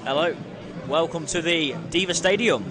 Hello, welcome to the Diva Stadium.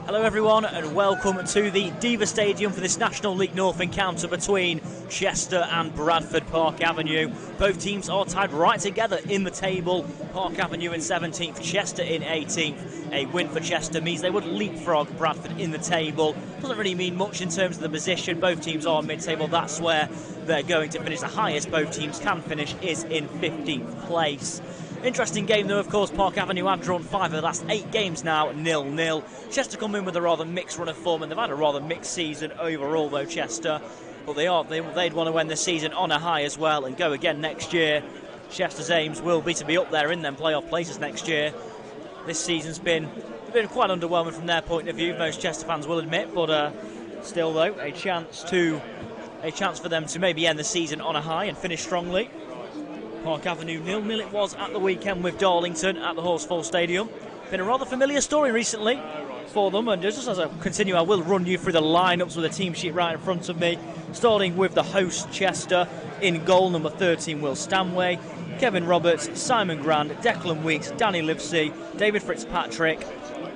Hello everyone and welcome to the Diva Stadium for this National League North encounter between Chester and Bradford Park Avenue. Both teams are tied right together in the table. Park Avenue in 17th, Chester in 18th. A win for Chester means they would leapfrog Bradford in the table. Doesn't really mean much in terms of the position. Both teams are mid-table. That's where they're going to finish. The highest both teams can finish is in 15th place. Interesting game though, of course. Park Avenue have drawn 5 of the last 8 games now, 0-0. Chester come in with a rather mixed run of form, and they've had a rather mixed season overall though, Chester. But they'd want to end the season on a high as well and go again next year. Chester's aims will be to be up there in them playoff places next year. This season's been quite underwhelming from their point of view, most Chester fans will admit, but still though, a chance for them to maybe end the season on a high and finish strongly. Park Avenue 0-0 it was at the weekend with Darlington at the Horsfall Stadium. Been a rather familiar story recently for them, and just as I continue, I will run you through the lineups with a team sheet right in front of me. Starting with the host Chester. In goal, number 13, Will Stanway, Kevin Roberts, Simon Grand, Declan Weeks, Danny Livesey, David Fitzpatrick,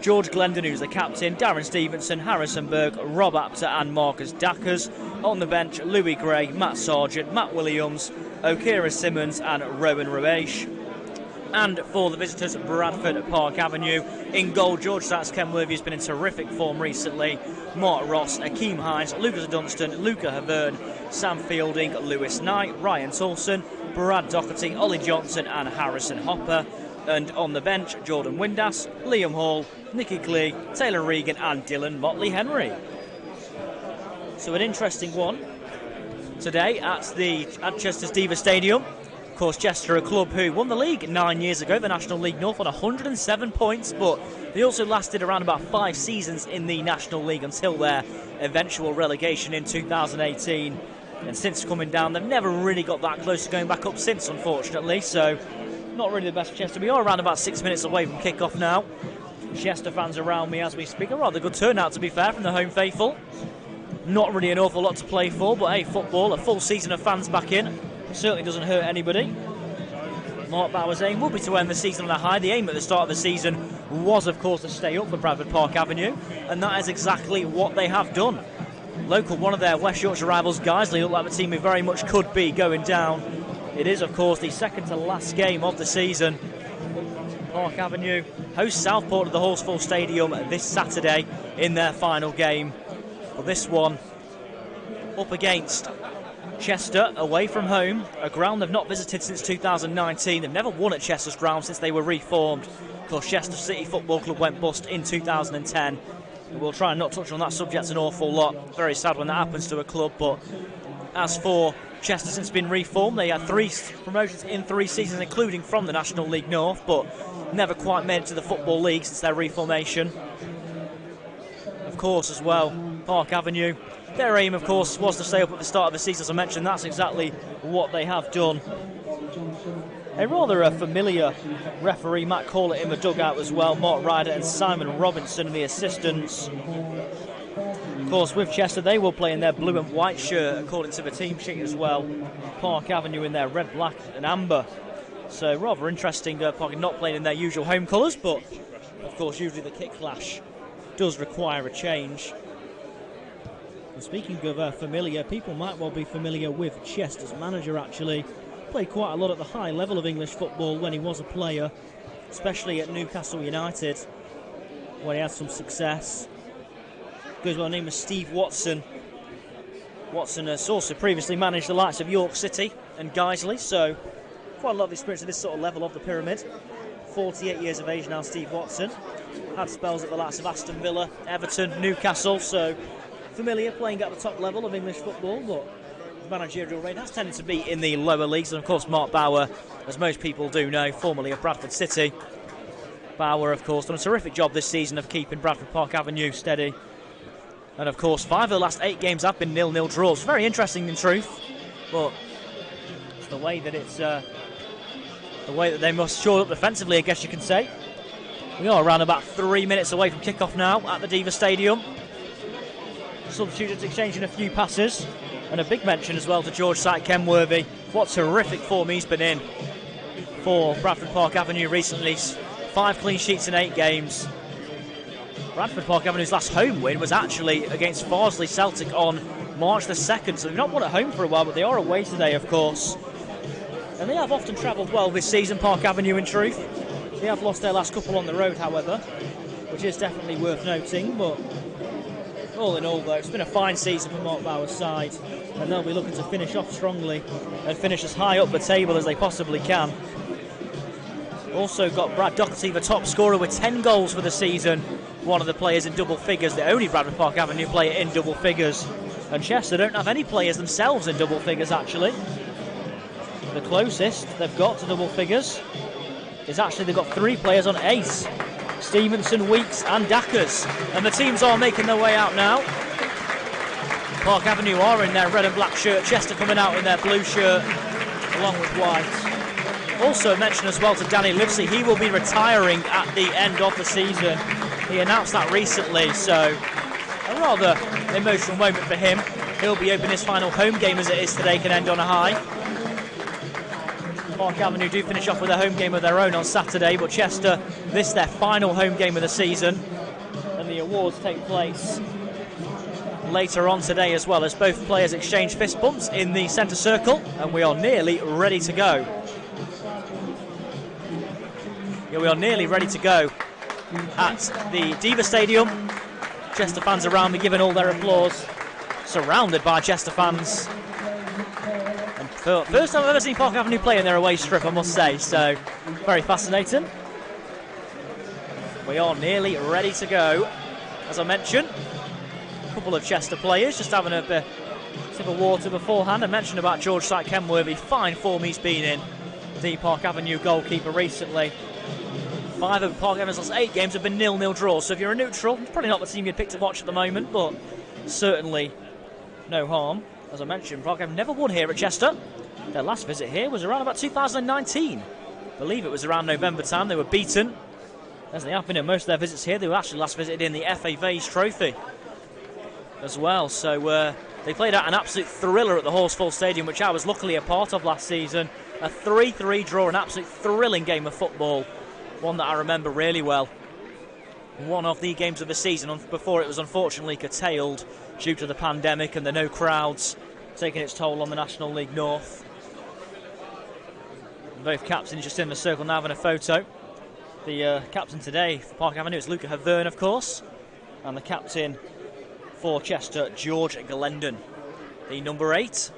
George Glendon, who's the captain, Darren Stevenson, Harrison Berg, Rob Apter and Marcus Dackers. On the bench, Louis Gray, Matt Sargent, Matt Williams, Okira Simmons and Rowan Rubesh. And for the visitors, Bradford at Park Avenue. In goal, George Sachs Kenworthy has been in terrific form recently. Mark Ross, Akeem Hines, Lucas Dunstan, Luca Havern, Sam Fielding, Lewis Knight, Ryan Tolson, Brad Doherty, Ollie Johnson and Harrison Hopper. And on the bench, Jordan Windass, Liam Hall, Nicky Clee, Taylor Regan and Dylan Motley Henry. So an interesting one today at Chester's Diva Stadium. Of course, Chester, a club who won the league 9 years ago, the National League North, on 107 points, but they also lasted around about 5 seasons in the National League until their eventual relegation in 2018. And since coming down, they've never really got that close to going back up since, unfortunately, so not really the best for Chester. We are around about 6 minutes away from kickoff now. Chester fans around me as we speak. A rather good turnout, to be fair, from the home faithful. Not really an awful lot to play for, but hey, football, a full season of fans back in, certainly doesn't hurt anybody. Mark Bauer's aim will be to end the season on a high. The aim at the start of the season was, of course, to stay up for Bradford Park Avenue, and that is exactly what they have done. Local, one of their West Yorkshire rivals, Guiseley, look like the team who very much could be going down. It is, of course, the second to last game of the season. Park Avenue hosts Southport at the Horsfall Stadium this Saturday in their final game. But this one up against Chester, away from home, a ground they've not visited since 2019. They've never won at Chester's ground since they were reformed. Of course, Chester City Football Club went bust in 2010. We'll try and not touch on that subject an awful lot. Very sad when that happens to a club, but as for Chester, since been reformed, they had 3 promotions in 3 seasons, including from the National League North, but never quite made it to the Football League since their reformation. Of course, as well, Park Avenue, their aim, of course, was to stay up at the start of the season. As I mentioned, that's exactly what they have done. A rather familiar referee, Matt Corlett, in the dugout as well. Mark Ryder and Simon Robinson, the assistants. Of course, with Chester, they will play in their blue and white shirt, according to the team sheet as well. Park Avenue in their red, black and amber. So rather interesting, Park not playing in their usual home colours, but of course usually the kick flash does require a change. And speaking of familiar, people might well be familiar with Chester's manager actually. Played quite a lot at the high level of English football when he was a player, especially at Newcastle United, where he had some success. Goes by the name of Steve Watson. Watson has also previously managed the likes of York City and Guiseley, so quite a lot of experience at this sort of level of the pyramid. 48 years of age now, Steve Watson. Had spells at the likes of Aston Villa, Everton, Newcastle, so familiar playing at the top level of English football, but his managerial reign has tended to be in the lower leagues. And of course, Mark Bauer, as most people do know, formerly of Bradford City. Bauer, of course, done a terrific job this season of keeping Bradford Park Avenue steady. And of course, 5 of the last 8 games have been 0-0 draws. Very interesting in truth, but it's the way that they must shore up defensively, I guess you can say. We are around about 3 minutes away from kickoff now at the Diva Stadium. Substitutes exchanging a few passes, and a big mention as well to George Kenworthy. What terrific form he's been in for Bradford Park Avenue recently. 5 clean sheets in 8 games. Bradford Park Avenue's last home win was actually against Farsley Celtic on March the 2nd, so they've not won at home for a while, but they are away today, of course. And they have often travelled well this season, Park Avenue, in truth. They have lost their last couple on the road, however, which is definitely worth noting. But all in all, though, it's been a fine season for Mark Bauer's side, and they'll be looking to finish off strongly and finish as high up the table as they possibly can. Also got Brad Doherty, the top scorer, with 10 goals for the season. One of the players in double figures, the only Bradford Park Avenue player in double figures. And Chester don't have any players themselves in double figures, actually. The closest they've got to double figures is actually they've got 3 players on ace. Stevenson, Weeks and Dackers. And the teams are making their way out now. Park Avenue are in their red and black shirt. Chester coming out in their blue shirt along with white. Also mention as well to Danny Livesey, he will be retiring at the end of the season. He announced that recently, so a rather emotional moment for him. He'll be opening his final home game as it is today, can end on a high. Park Avenue do finish off with a home game of their own on Saturday, but Chester, this is their final home game of the season. And the awards take place later on today as well, as both players exchange fist bumps in the centre circle, and we are nearly ready to go. Yeah, we are nearly ready to go at the Diva Stadium. Chester fans around me giving all their applause, surrounded by Chester fans. And first time I've ever seen Park Avenue play in their away strip, I must say, so very fascinating. We are nearly ready to go. As I mentioned, a couple of Chester players just having a bit of water beforehand. I mentioned about George Kenworthy, fine form he's been in, the Park Avenue goalkeeper recently. 5 of Park Avenue's last 8 games have been 0-0 draws, so if you're a neutral, it's probably not the team you'd pick to watch at the moment, but certainly no harm. As I mentioned, Park Avenue never won here at Chester. Their last visit here was around about 2019. I believe it was around November time. They were beaten, as they have been in most of their visits here. They were actually last visited in the FA Vase Trophy as well, so they played out an absolute thriller at the Horsfall Stadium, which I was luckily a part of last season. A 3-3 draw, an absolute thrilling game of football. One that I remember really well. One of the games of the season before it was unfortunately curtailed due to the pandemic and the no crowds taking its toll on the National League North. Both captains just in the circle now having a photo. The captain today for Park Avenue is Luca Havern, of course, and the captain for Chester, George Glendon, the number 8.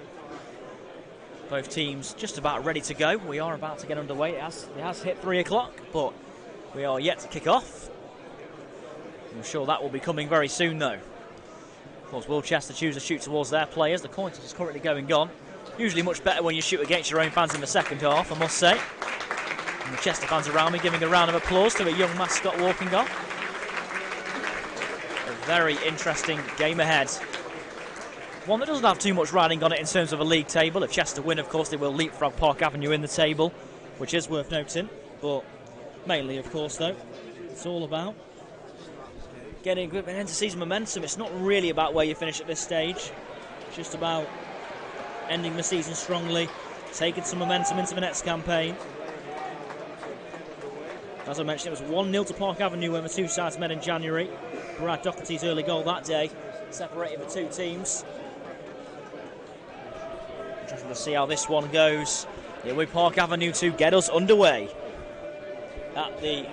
Both teams just about ready to go. We are about to get underway. It has hit 3 o'clock, but we are yet to kick off. I'm sure that will be coming very soon, though. Of course, will Chester choose to shoot towards their players? The coin toss is currently going on. Usually much better when you shoot against your own fans in the second half, I must say. And the Chester fans around me giving a round of applause to a young mascot walking off. A very interesting game ahead. One that doesn't have too much riding on it in terms of a league table. If Chester win, of course, they will leapfrog Park Avenue in the table, which is worth noting. But mainly, of course, though, it's all about getting good end-of-season momentum. It's not really about where you finish at this stage. It's just about ending the season strongly, taking some momentum into the next campaign. As I mentioned, it was 1-0 to Park Avenue when the two sides met in January. Brad Doherty's early goal that day separated the two teams. Interesting to see how this one goes. Here we Park Avenue to get us underway at the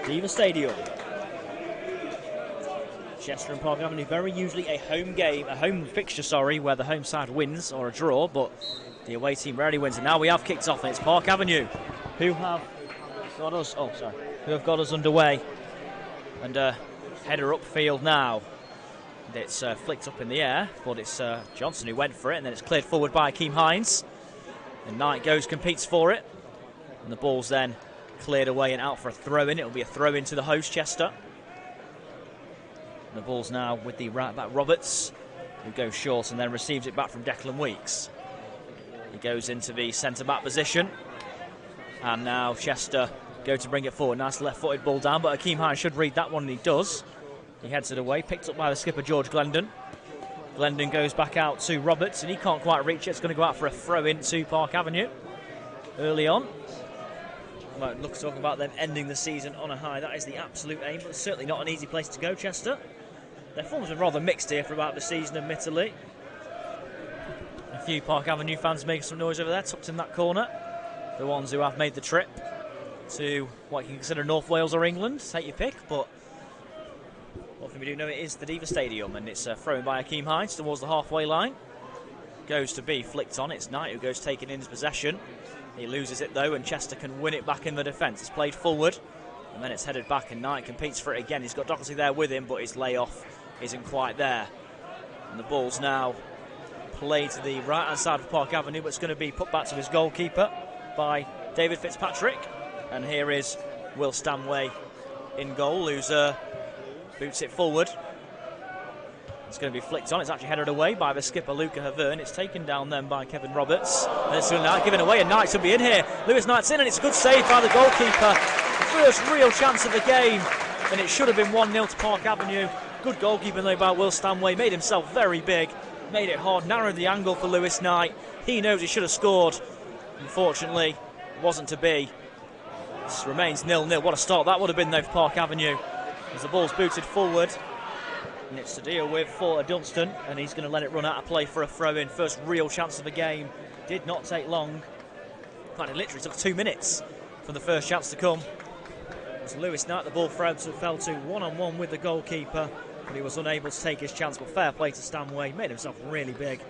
Diva Stadium. Chester and Park Avenue, very usually a home fixture, where the home side wins or a draw, but the away team rarely wins. And now we have kicked off, and it's Park Avenue who have got us underway. And header upfield now. It's flicked up in the air, but it's Johnson who went for it, and then it's cleared forward by Akeem Hines. And Knight competes for it, and the ball's then cleared away and out for a throw-in. It'll be a throw-in to the host, Chester. The ball's now with the right back Roberts, who goes short and then receives it back from Declan Weeks. He goes into the centre-back position. And now Chester go to bring it forward. Nice left-footed ball down, but Akeem Hines should read that one, and he does. He heads it away, picked up by the skipper, George Glendon. Glendon goes back out to Roberts, and he can't quite reach it. It's going to go out for a throw-in to Park Avenue early on. Well, look, talking about them ending the season on a high. That is the absolute aim, but certainly not an easy place to go, Chester. Their form's been rather mixed here for about the season, admittedly. A few Park Avenue fans making some noise over there, tucked in that corner. The ones who have made the trip to what you can consider North Wales or England, take your pick, but one thing we do know, it is the Diva Stadium, and it's thrown by Akeem Hines towards the halfway line. Goes to be flicked on. It's Knight who goes taking in his possession. He loses it though, and Chester can win it back in the defence. It's played forward, and then it's headed back, and Knight competes for it again. He's got Doherty there with him, but his layoff isn't quite there. And the ball's now played to the right-hand side of Park Avenue, but it's going to be put back to his goalkeeper by David Fitzpatrick. And here is Will Stanway in goal, who's boots it forward. It's going to be flicked on. It's actually headed away by the skipper, Luca Havern. It's taken down then by Kevin Roberts. And it's now given away, and Knight should be in here. Lewis Knight's in, and it's a good save by the goalkeeper. The first real chance of the game, and it should have been 1-0 to Park Avenue. Good goalkeeping though by Will Stanway. Made himself very big, made it hard, narrowed the angle for Lewis Knight. He knows he should have scored. Unfortunately, it wasn't to be. This remains 0-0. What a start that would have been though for Park Avenue, as the ball's booted forward. And it's to deal with for Dunstan, and he's going to let it run out of play for a throw-in. First real chance of the game. Did not take long. In fact, it literally took 2 minutes for the first chance to come. As Lewis Knight, the ball fell to one-on-one with the goalkeeper, but he was unable to take his chance. But fair play to Stanway. Made himself really big.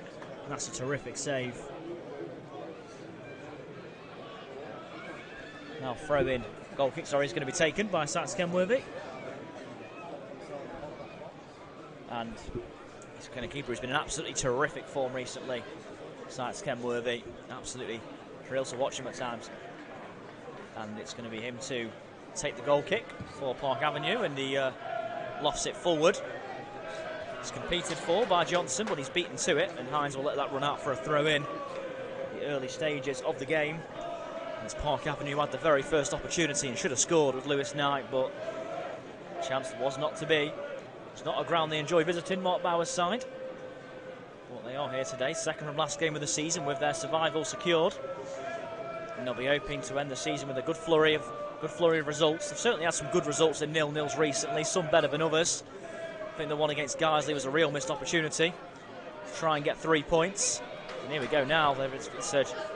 And that's a terrific save. Now throw-in. Goal kick, sorry, is going to be taken by Sats Kenworthy. And he's kind of keeper who's been in absolutely terrific form recently. Sats Kenworthy, absolutely thrilled to watch him at times. And it's going to be him to take the goal kick for Park Avenue, and he lofts it forward. It's competed for by Johnson, but he's beaten to it, and Hines will let that run out for a throw-in. The early stages of the game, as Park Avenue had the very first opportunity and should have scored with Lewis Knight, but the chance was not to be. It's not a ground they enjoy visiting, Mark Bauer's side. But they are here today, second from last game of the season with their survival secured. And they'll be hoping to end the season with a good flurry of results. They've certainly had some good results in 0-0s recently, some better than others. I think the one against Guiseley was a real missed opportunity to try and get 3 points. And here we go now. It's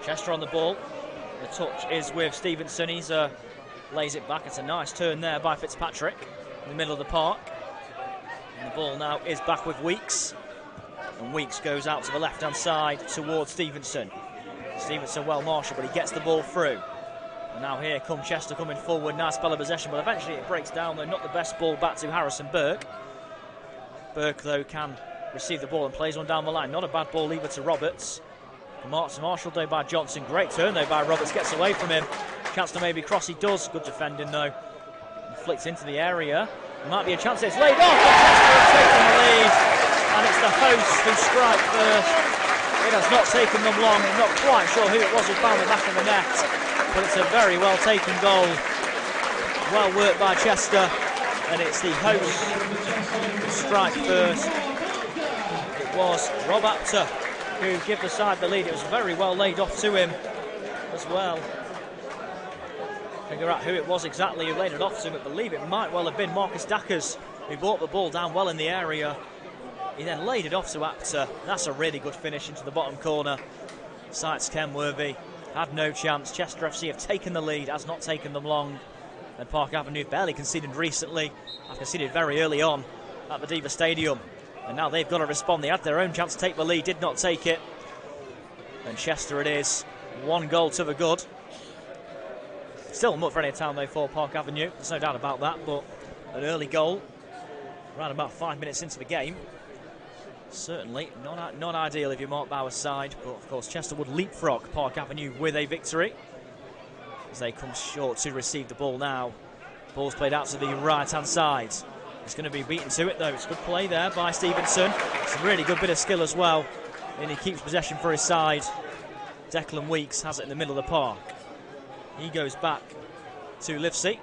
Chester on the ball. The touch is with Stevenson. He lays it back. It's a nice turn there by Fitzpatrick in the middle of the park. And the ball now is back with Weeks. And Weeks goes out to the left-hand side towards Stevenson. Stevenson well marshalled, but he gets the ball through. And now here come Chester coming forward. Nice spell of possession, but eventually it breaks down, though. Not the best ball back to Harrison Burke. Burke, though, can receive the ball and plays one down the line. Not a bad ball either to Roberts. Marshall, though, by Johnson. Great turn, though, by Roberts. Gets away from him. Chance to maybe cross. He does. Good defending, though. And flicks into the area. Might be a chance. It's laid off. And Chester have taken the lead. And it's the hosts who strike first. It has not taken them long. I'm not quite sure who it was who found the back of the net. But it's a very well taken goal. Well worked by Chester. And it's the hosts who strike first. It was Rob Apter who give the side the lead. It was very well laid off to him as well. Figure out who it was exactly who laid it off to him. I believe it might well have been Marcus Dackers who brought the ball down well in the area. He then laid it off to Apter. That's a really good finish into the bottom corner. Sights Kenworthy had no chance. Chester FC have taken the lead, has not taken them long. And Park Avenue barely conceded recently. Have conceded very early on at the Diva Stadium. And now they've got to respond. They had their own chance to take the lead, did not take it. And Chester it is. 1 goal to the good. Still not for any time though for Park Avenue. There's no doubt about that. But an early goal, around about 5 minutes into the game. Certainly not ideal if you're Mark Bauer's side. But of course Chester would leapfrog Park Avenue with a victory. As they come short to receive the ball now. Ball's played out to the right-hand side. He's going to be beaten to it though. It's good play there by Stevenson. It's a really good bit of skill as well. And he keeps possession for his side. Declan Weeks has it in the middle of the park. He goes back to Livesey.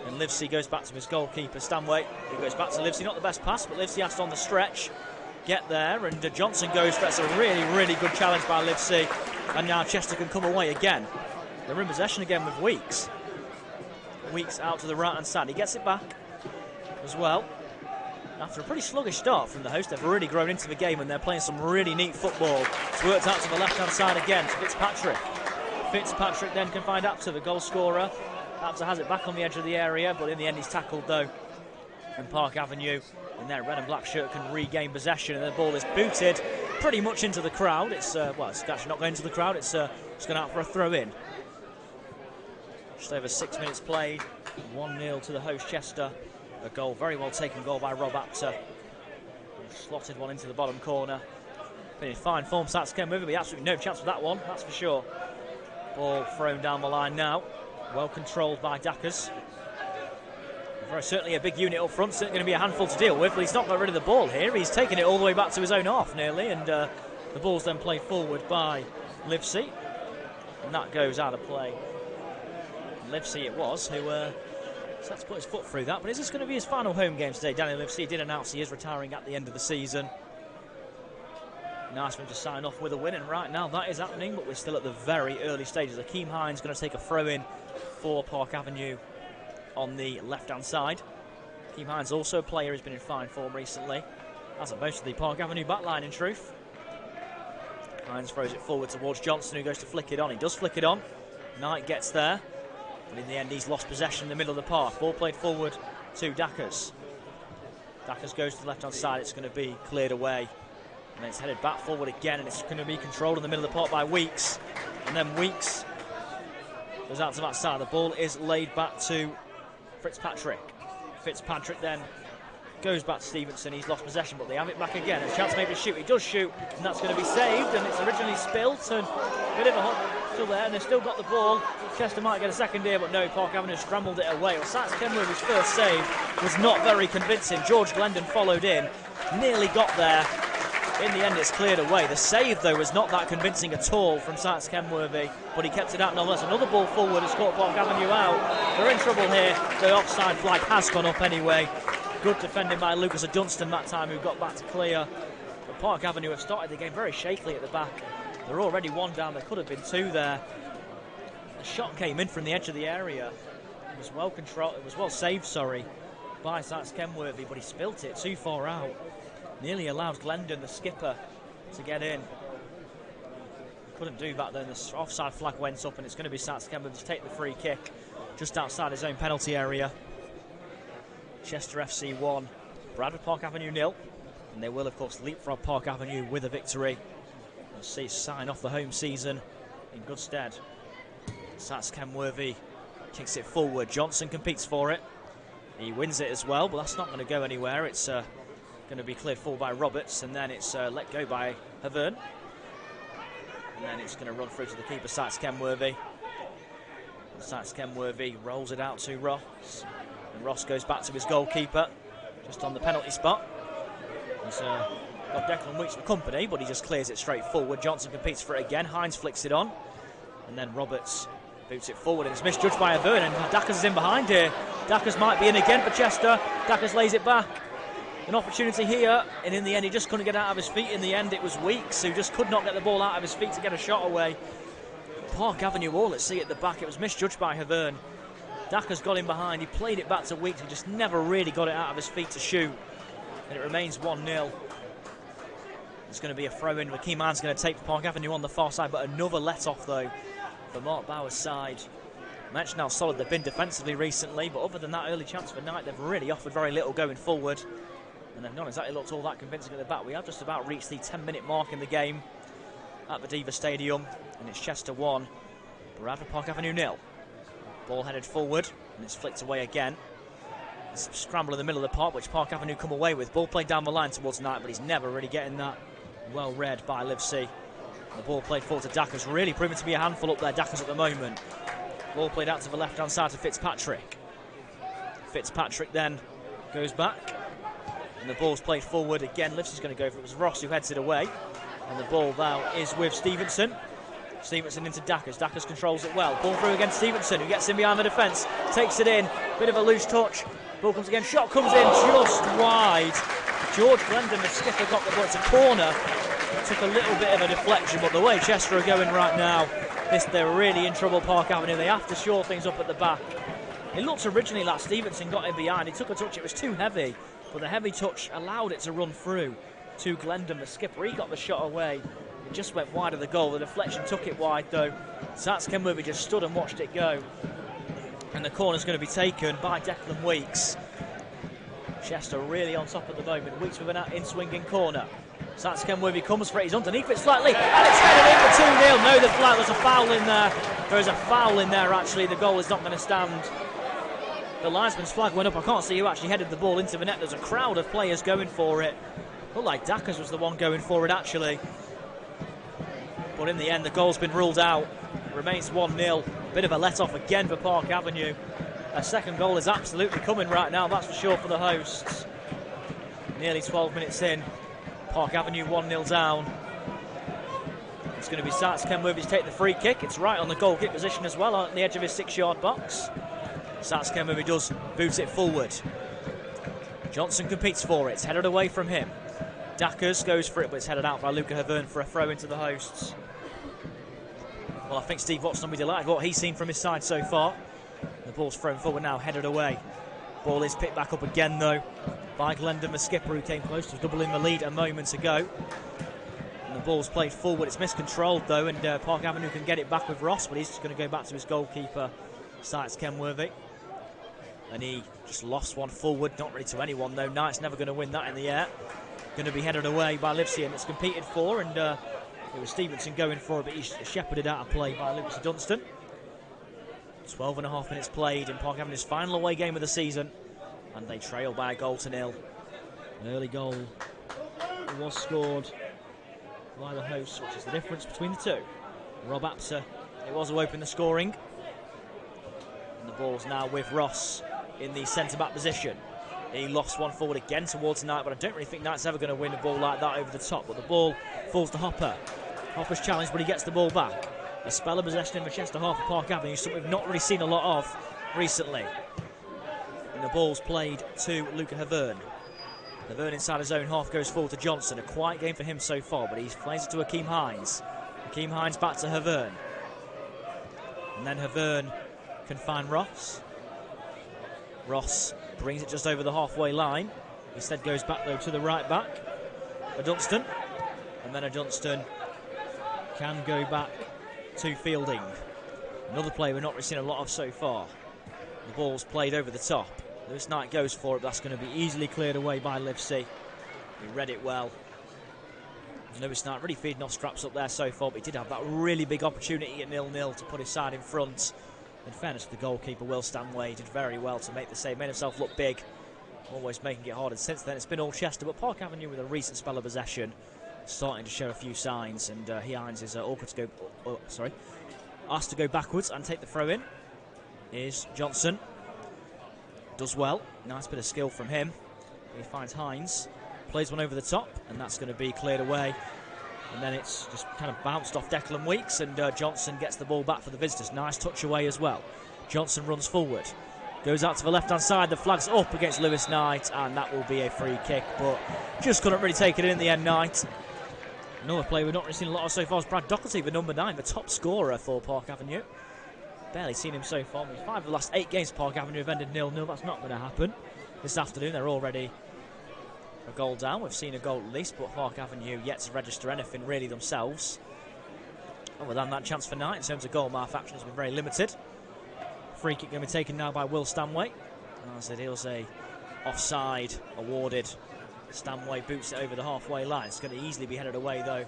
And Livesey goes back to his goalkeeper, Stanway. He goes back to Livesey. Not the best pass, but Livesey has to on the stretch get there. And Johnson goes for it. It's a really, really good challenge by Livesey. And now Chester can come away again. They're in possession again with Weeks. Weeks out to the right-hand side. He gets it back as well. After a pretty sluggish start from the host, they've really grown into the game and they're playing some really neat football. It's worked out to the left-hand side again to Fitzpatrick. Fitzpatrick then can find Apter, the goal scorer. Apter has it back on the edge of the area, but in the end he's tackled though. And Park Avenue in their red and black shirt can regain possession, and the ball is booted pretty much into the crowd. It's well, it's actually not going into the crowd. It's going out for a throw-in. Just over 6 minutes played. 1-0 to the host Chester. A goal, very well taken goal by Rob Apter. Slotted one into the bottom corner. Been in fine form, Sats came with it, but absolutely no chance for that one, that's for sure. Ball thrown down the line now. Well controlled by Dackers. Very certainly a big unit up front, certainly going to be a handful to deal with, but he's not got rid of the ball here. He's taken it all the way back to his own half nearly, and the ball's then played forward by Livesey. And that goes out of play. Livesey it was who set to put his foot through that, but is this going to be his final home game today? Daniel Livesey did announce he is retiring at the end of the season. Nice for him to sign off with a win, and right now that is happening, but we're still at the very early stages. Akeem Hines going to take a throw-in for Park Avenue on the left-hand side. Akeem Hines also a player who's been in fine form recently, as are most of the Park Avenue backline in truth. Hines throws it forward towards Johnson, who goes to flick it on. He does flick it on. Knight gets there. But in the end, he's lost possession in the middle of the park. Ball played forward to Dackers. Dackers goes to the left-hand side. It's going to be cleared away. And then it's headed back forward again, and it's going to be controlled in the middle of the park by Weeks. And then Weeks goes out to that side. The ball is laid back to Fitzpatrick. Fitzpatrick then goes back to Stevenson. He's lost possession, but they have it back again. A chance maybe to shoot. He does shoot, and that's going to be saved. And it's originally spilt, and a bit of a hot still there, and they've still got the ball. Chester might get a second here, but no, Park Avenue scrambled it away. Well, Sats Kenworthy's first save was not very convincing. George Glendon followed in, nearly got there. In the end, it's cleared away. The save, though, was not that convincing at all from Sats Kenworthy, but he kept it out nonetheless. Another ball forward has caught Park Avenue out. They're in trouble here. The offside flag has gone up anyway. Good defending by Lucas Dunstan that time, who got back to clear. But Park Avenue have started the game very shakily at the back. They're already one down. There could have been two there. The shot came in from the edge of the area. It was well controlled. It was well saved, sorry, by Sats Kenworthy, but he spilt it too far out. Nearly allowed Glendon, the skipper, to get in. Couldn't do that then. The offside flag went up, and it's going to be Sats Kenworthy to take the free kick just outside his own penalty area. Chester FC 1, Bradford Park Avenue 0, and they will of course leapfrog Park Avenue with a victory. We'll see sign off the home season in good stead. Sats Kenworthy kicks it forward. Johnson competes for it. He wins it as well, but that's not going to go anywhere. It's going to be cleared forward by Roberts, and then it's let go by Havern. And then it's going to run through to the keeper, Sats Kenworthy. Sats Kenworthy rolls it out to Ross. And Ross goes back to his goalkeeper, just on the penalty spot. He's got Declan Weeks for company, but he just clears it straight forward. Johnson competes for it again. Hines flicks it on. And then Roberts boots it forward, and it's misjudged by Havern, and Dackers is in behind here. Dackers might be in again for Chester. Dackers lays it back. An opportunity here, and in the end he just couldn't get out of his feet. In the end it was Weeks who just could not get the ball out of his feet to get a shot away. Park Avenue all at sea at the back. It was misjudged by Havern. Dackers got in behind. He played it back to Weeks, who just never really got it out of his feet to shoot. And it remains 1-0. It's going to be a throw-in. Akeem Hines going to take Park Avenue on the far side, but another let-off though for Mark Bauer's side. I mentioned how solid they've been defensively recently, but other than that early chance for Knight, they've really offered very little going forward. And they've not exactly looked all that convincing at the back. We have just about reached the 10-minute mark in the game at the Diva Stadium, and it's Chester 1, Bradford Park Avenue 0. Ball headed forward, and it's flicked away again. It's a scramble in the middle of the park, which Park Avenue come away with. Ball played down the line towards Knight, but he's never really getting that well read by Livesey. The ball played forward to Dackers, really proving to be a handful up there, Dackers at the moment. Ball played out to the left-hand side to Fitzpatrick. Fitzpatrick then goes back. And the ball's played forward again. Livesey's going to go for it. It was Ross who heads it away. And the ball now is with Stevenson. Stevenson into Dackers. Dackers controls it well. Ball through against Stevenson, who gets in behind the defence. Takes it in. Bit of a loose touch. Ball comes again. Shot comes in just wide. George Glendon, the skipper, got the ball. It's a corner. It took a little bit of a deflection, but the way Chester are going right now, they're really in trouble, Park Avenue. They have to shore things up at the back. It looked originally like Stevenson got in behind. He took a touch. It was too heavy, but the heavy touch allowed it to run through to Glendon, the skipper. He got the shot away. It just went wide of the goal. The deflection took it wide, though. Sats Kenworthy just stood and watched it go. And the corner's going to be taken by Declan Weeks. Chester really on top at the moment. Weeks with an in-swinging corner. Sats Kenworthy comes for it. He's underneath it slightly. And it's headed in for 2-0. No, there's a foul in there. There is a foul in there, actually. The goal is not going to stand. The linesman's flag went up. I can't see who actually headed the ball into the net. There's a crowd of players going for it. Looked like Dackers was the one going for it, actually. But in the end, the goal's been ruled out. It remains 1-0. Bit of a let-off again for Park Avenue. A second goal is absolutely coming right now, that's for sure, for the hosts. Nearly 12 minutes in. Park Avenue 1-0 down. It's going to be Sats Kenworthy to take the free kick. It's right on the goal kick position as well, on the edge of his 6-yard box. Sats Kenworthy does boot it forward. Johnson competes for it. It's headed away from him. Dackers goes for it, but it's headed out by Luca Havern for a throw into the hosts. Well, I think Steve Watson will be delighted with what he's seen from his side so far. The ball's thrown forward now, headed away. Ball is picked back up again, though, by Glendon, the skipper, who came close to doubling the lead a moment ago. And the ball's played forward. It's miscontrolled, though, and Park Avenue can get it back with Ross, but he's just going to go back to his goalkeeper, Sats Kenworthy. And he just lost one forward, not really to anyone, though. Knight's never going to win that in the air. Going to be headed away by Livesey, and it's competed for, and it was Stevenson going for it, but he's shepherded out of play by Lucas Dunstan. 12.5 minutes played in Park Avenue's final away game of the season, and they trail by a goal to nil. An early goal was scored by the hosts, which is the difference between the two. Rob Apser, it was who opened the scoring. And the ball's now with Ross in the centre-back position. He lost one forward again towards Knight, but I don't really think Knight's ever going to win a ball like that over the top. But the ball falls to Hopper. Hopper's challenged, but he gets the ball back. A spell of possession in the Chester half of Park Avenue, something we've not really seen a lot of recently. And the ball's played to Luca Havern. Havern inside his own half goes forward to Johnson. A quiet game for him so far, but he plays it to Akeem Hines. Akeem Hines back to Havern. And then Havern can find Ross. Ross brings it just over the halfway line. Instead goes back, though, to the right back. A Dunstan. And then a Dunstan can go back to Fielding. Another player we've not really seen a lot of so far. The ball's played over the top. Lewis Knight goes for it, but that's going to be easily cleared away by Livesey. He read it well. Lewis Knight really feeding off scraps up there so far, but he did have that really big opportunity at 0-0 to put his side in front. In fairness to the goalkeeper, Will Stanway, he did very well to make the save, made himself look big, always making it hard. And since then, it's been all Chester, but Park Avenue with a recent spell of possession, starting to show a few signs, and Hines is awkward to go, asked to go backwards and take the throw in. Is Johnson. Does well, nice bit of skill from him. He finds Hines, plays one over the top, and that's going to be cleared away. And then it's just kind of bounced off Declan Weeks, and Johnson gets the ball back for the visitors. Nice touch away as well. Johnson runs forward, goes out to the left-hand side. The flag's up against Lewis Knight, and that will be a free kick, but just couldn't really take it in the end, Knight. Another player we've not really seen a lot of so far is Brad Doherty, the number 9, the top scorer for Park Avenue. Barely seen him so far. 5 of the last 8 games Park Avenue have ended 0-0. That's not going to happen this afternoon. They're already a goal down. We've seen a goal at least, but Park Avenue yet to register anything really themselves. Other than that chance for Knight in terms of goal malfunction has been very limited. Free kick going to be taken now by Will Stanway. As it is a offside awarded. Stanway boots it over the halfway line. It's going to easily be headed away, though.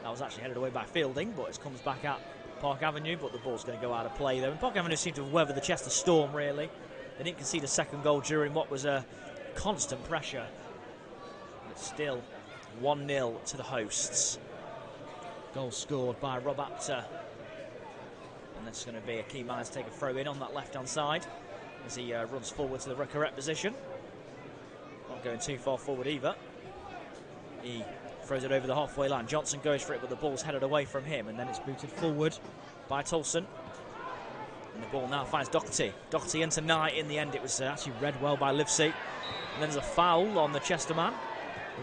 That was actually headed away by Fielding, but it comes back at Park Avenue, but the ball's going to go out of play, though. And Park Avenue seemed to have weathered the Chester storm, really. They didn't concede a second goal during what was a constant pressure. But still 1-0 to the hosts. Goal scored by Rob Apter. And that's going to be Akeem Hines to take a throw in on that left-hand side as he runs forward to the correct position. Not going too far forward either. He throws it over the halfway line. Johnson goes for it, but the ball's headed away from him, and then it's booted forward by Tolson. And the ball now finds Doherty. Doherty into Knight. In the end, it was actually read well by Livesey. And then there's a foul on the Chester man,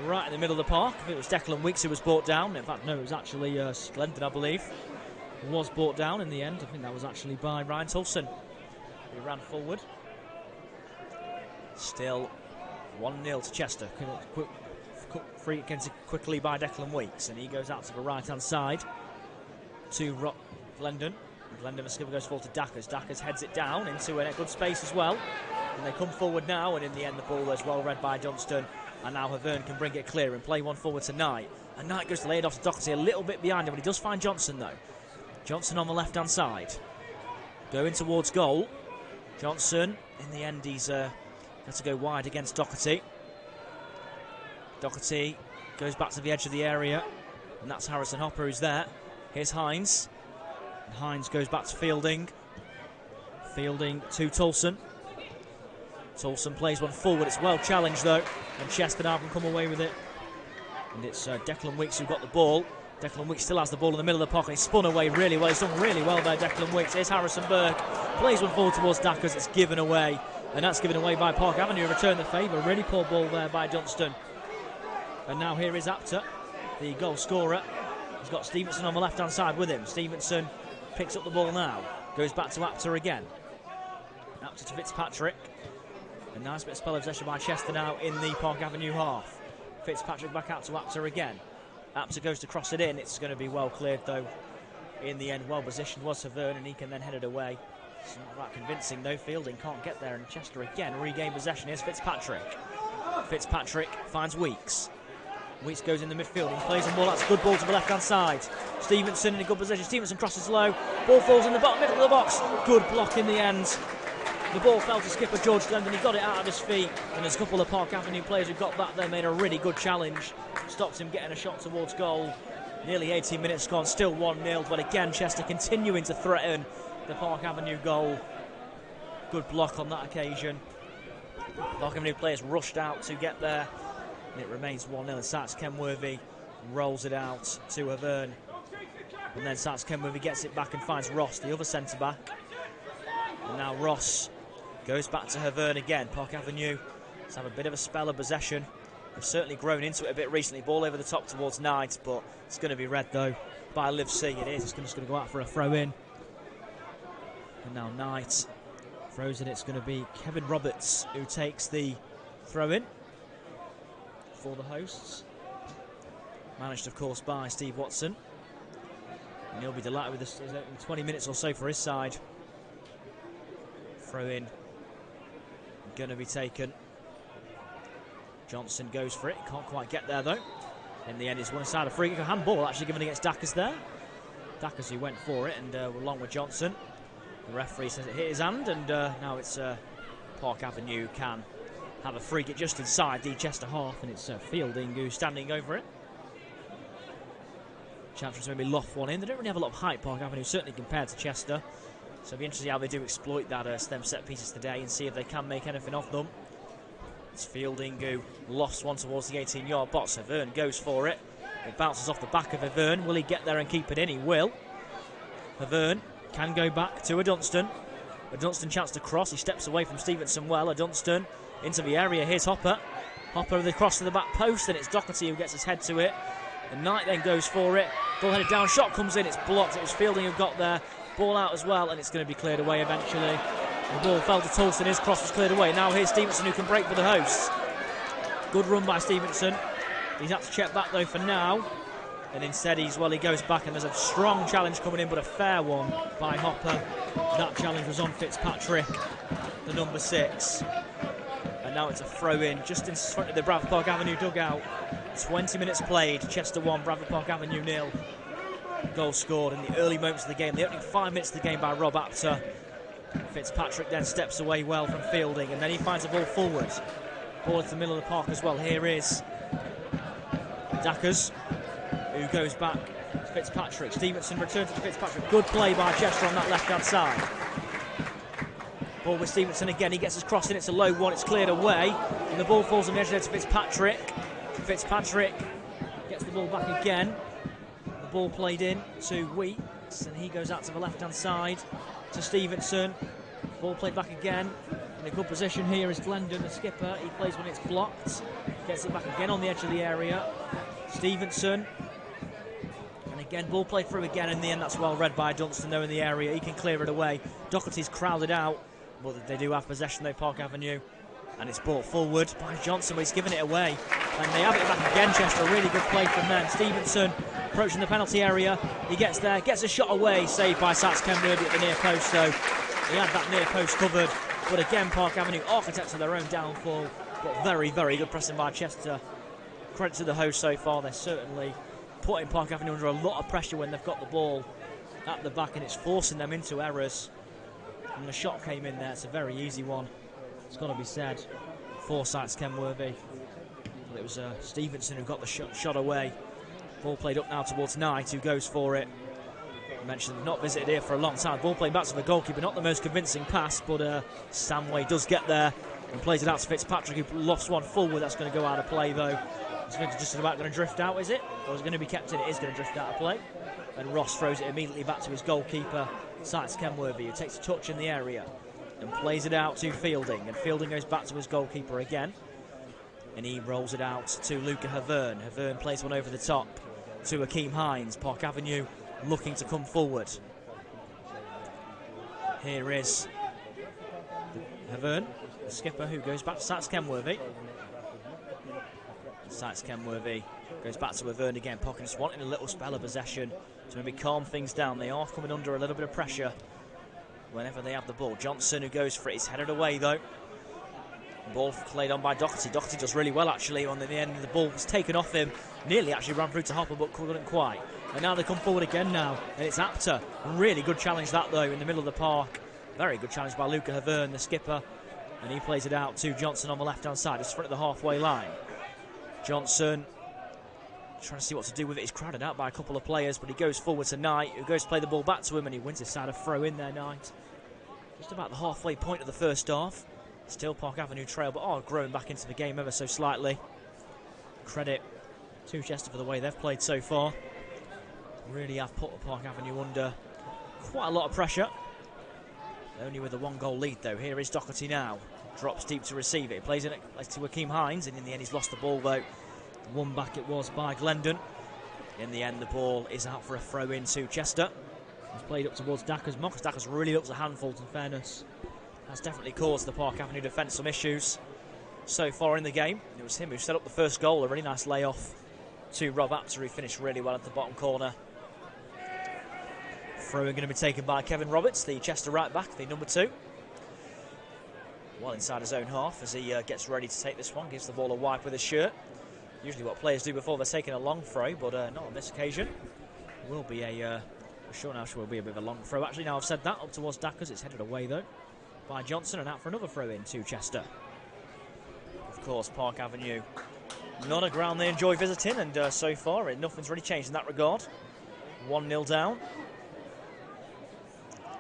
right in the middle of the park. I think it was Declan Weeks who was brought down. In fact, no, it was actually Splendid, I believe, who was brought down in the end. I think that was actually by Ryan Tolson, who ran forward. Still 1-0 to Chester. Free against it quickly by Declan Weeks, and he goes out to the right-hand side to Glendon. Glendon, the skipper, goes forward to Dackers. Dackers heads it down into a good space as well. And they come forward now, and in the end, the ball is well read by Johnston. And now Havern can bring it clear and play one forward to Knight. And Knight goes to lay it off to Doherty, a little bit behind him, but he does find Johnson though. Johnson on the left-hand side, going towards goal. Johnson, in the end, he's got to go wide against Doherty. Doherty goes back to the edge of the area, and that's Harrison Hopper who's there. Here's Hines. And Hines goes back to Fielding. Fielding to Tolson. Tolson plays one forward. It's well challenged though, and Chester now can come away with it. And it's Declan Weeks who got the ball. Declan Weeks still has the ball in the middle of the park, and he's spun away really well. He's done really well there, Declan Weeks. Here's Harrison Burke. Plays one forward towards Dackers. It's given away, and that's given away by Park Avenue. Return the favour. Really poor ball there by Johnston. And now here is Apter, the goal scorer. He's got Stevenson on the left-hand side with him. Stevenson picks up the ball now. Goes back to Apter again. Apter to Fitzpatrick. A nice bit of spell of possession by Chester now in the Park Avenue half. Fitzpatrick back out to Apter again. Apter goes to cross it in. It's going to be well cleared though. In the end, well positioned was Havern, and he can then head it away. It's not that convincing though. Fielding can't get there, and Chester again regain possession. Here's Fitzpatrick. Fitzpatrick finds Weeks. Weeks goes in the midfield. He plays the ball. That's a good ball to the left-hand side. Stevenson in a good position. Stevenson crosses low. Ball falls in the bottom middle of the box. Good block in the end. The ball fell to skipper George Glendon. He got it out of his feet. And there's a couple of Park Avenue players who got back there, made a really good challenge. Stopped him getting a shot towards goal. Nearly 18 minutes gone. Still 1-0. But again, Chester continuing to threaten the Park Avenue goal. Good block on that occasion. Park Avenue players rushed out to get there. And it remains 1-0, and Sats Kenworthy rolls it out to Havern. And then Sats Kenworthy gets it back and finds Ross, the other centre-back. And now Ross goes back to Havern again. Park Avenue has had a bit of a spell of possession. They've certainly grown into it a bit recently. Ball over the top towards Knight, but it's going to be read, though, by Livesey. It is. It's just going to go out for a throw-in. And now Knight throws in. It's going to be Kevin Roberts who takes the throw-in for the hosts. Managed, of course, by Steve Watson. And he'll be delighted with this. 20 minutes or so for his side. Throw in. Going to be taken. Johnson goes for it. Can't quite get there, though. In the end, it's one side of free kick. A handball actually given against Dackers there. Dackers who went for it, and along with Johnson. The referee says it hit his hand, and now it's Park Avenue can have a free kick just inside the Chester half, and it's Fielding who's standing over it. Chance for maybe loft one in. They don't really have a lot of height, Park Avenue, certainly compared to Chester. So it'll be interesting how they do exploit that them set pieces today and see if they can make anything of them. It's Fielding who lofts one towards the 18-yard box. Havern goes for it. It bounces off the back of Havern. Will he get there and keep it in? He will. Havern can go back to a Dunstan. A Dunstan chance to cross. He steps away from Stevenson well. A Dunstan into the area. Here's Hopper. Hopper with the cross to the back post, and it's Doherty who gets his head to it. The Knight then goes for it. Ball headed down. Shot comes in. It's blocked. It was Fielding who got there. Ball out as well, and it's going to be cleared away eventually. The ball fell to Tolson. His cross was cleared away. Now here's Stevenson who can break for the hosts. Good run by Stevenson. He's had to check back though for now. And instead he goes back, and there's a strong challenge coming in, but a fair one by Hopper. That challenge was on Fitzpatrick, the number 6. And now it's a throw-in just in front of the Bradford Park Avenue dugout. 20 minutes played. Chester 1, Bradford Park Avenue 0. Goal scored in the early moments of the game. The opening 5 minutes of the game by Rob Apter. Fitzpatrick then steps away well from Fielding, and then he finds the ball forward. Ball into the middle of the park as well. Here is Dackers, who goes back to Fitzpatrick. Stevenson returns to Fitzpatrick. Good play by Chester on that left-hand side. Ball with Stevenson again, he gets his cross in, it's a low one, it's cleared away, and the ball falls on the edge there to Fitzpatrick. Fitzpatrick gets the ball back again. The ball played in to Weeks, and he goes out to the left-hand side to Stevenson. Ball played back again. In a good position here is Glendon, the skipper. He plays when it's blocked. Gets it back again on the edge of the area. Stevenson. And again, ball played through again. In the end, that's well read by Dunstan, though, in the area. He can clear it away. Doherty's crowded out, but they do have possession, though, Park Avenue. And it's brought forward by Johnson, but he's given it away. And they have it back again, Chester. Really good play from them. Stevenson approaching the penalty area. He gets there, gets a shot away. Saved by Sats Kenworthy at the near post, so he had that near post covered. But again, Park Avenue, architects of their own downfall. But very, very good pressing by Chester. Credit to the host so far. They're certainly putting Park Avenue under a lot of pressure when they've got the ball at the back, and it's forcing them into errors. And the shot came in there. It's a very easy one. It's got to be said. For Sats Kenworthy. But it was Stevenson who got the shot away. Ball played up now towards Knight, who goes for it. I mentioned they've not visited here for a long time. Ball played back to the goalkeeper. Not the most convincing pass, but Stanway does get there and plays it out to Fitzpatrick, who lost one forward. That's going to go out of play, though. It's just about going to drift out, is it? Or is it going to be kept in? It is going to drift out of play. And Ross throws it immediately back to his goalkeeper, Sats Kenworthy, who takes a touch in the area and plays it out to Fielding. And Fielding goes back to his goalkeeper again. And he rolls it out to Luca Havern. Havern plays one over the top to Akeem Hines. Park Avenue looking to come forward. Here is Havern, the skipper, who goes back to Sats Kenworthy. Sats Kenworthy goes back to Havern again. Park just wanting a little spell of possession to maybe calm things down. They are coming under a little bit of pressure whenever they have the ball. Johnson, who goes for it, is headed away though. Ball played on by Doherty. Doherty does really well actually on the end. The ball was taken off him. Nearly actually ran through to Hopper, but couldn't quite. And now they come forward again now, and it's Apter. Really good challenge that though in the middle of the park. Very good challenge by Luca Havern, the skipper. And he plays it out to Johnson on the left-hand side, just front of the halfway line. Johnson trying to see what to do with it. He's crowded out by a couple of players, but he goes forward to Knight, who goes to play the ball back to him, and he wins his side of throw in there, Knight. Just about the halfway point of the first half. Still Park Avenue trail, but are growing back into the game ever so slightly. Credit to Chester for the way they've played so far. Really have put Park Avenue under quite a lot of pressure. Only with a one-goal lead, though. Here is Doherty now. Drops deep to receive it. Plays it to Akeem Hines, and in the end he's lost the ball, though. One back it was by Glendon. In the end, the ball is out for a throw-in to Chester. It's played up towards Dackers. Marcus Dackers really looks a handful, in fairness. Has definitely caused the Park Avenue defence some issues so far in the game. It was him who set up the first goal, a really nice layoff to Rob Apter, who finished really well at the bottom corner. Throw-in going to be taken by Kevin Roberts, the Chester right back, the number 2. Well inside his own half as he gets ready to take this one, gives the ball a wipe with his shirt. Usually what players do before they're taking a long throw, but not on this occasion. It will be a short now, will be a bit of a long throw. Actually, now I've said that, up towards Dackers, it's headed away though by Johnson, and out for another throw in to Chester. Of course, Park Avenue, not a ground they enjoy visiting, and so far nothing's really changed in that regard. 1-0 down.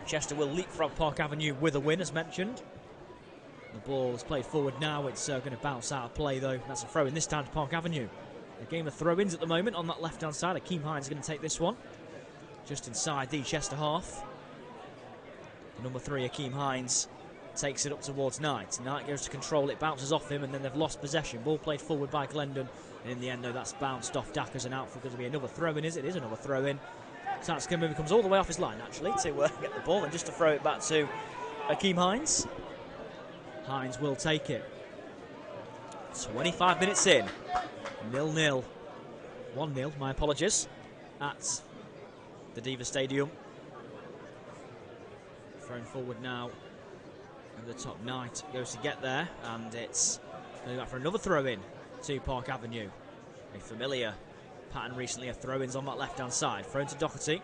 Chester will leapfrog Park Avenue with a win, as mentioned. The ball is played forward now. It's going to bounce out of play, though. That's a throw-in this time to Park Avenue. A game of throw-ins at the moment on that left-hand side. Akeem Hines is going to take this one. Just inside the Chester half. The number 3, Akeem Hines, takes it up towards Knight. Knight goes to control it, bounces off him, and then they've lost possession. Ball played forward by Glendon. And in the end, though, that's bounced off Dackers and out for going to be another throw-in, is it? It is another throw-in. Sats Kenworthy comes all the way off his line, actually, to get the ball and just to throw it back to Akeem Hines. Hines will take it. 25 minutes in. 0-0. 1-0, my apologies, at the Diva Stadium. Thrown forward now. Over the top, Knight goes to get there, and it's going back for another throw-in to Park Avenue. A familiar pattern recently of throw-ins on that left-hand side. Thrown to Doherty.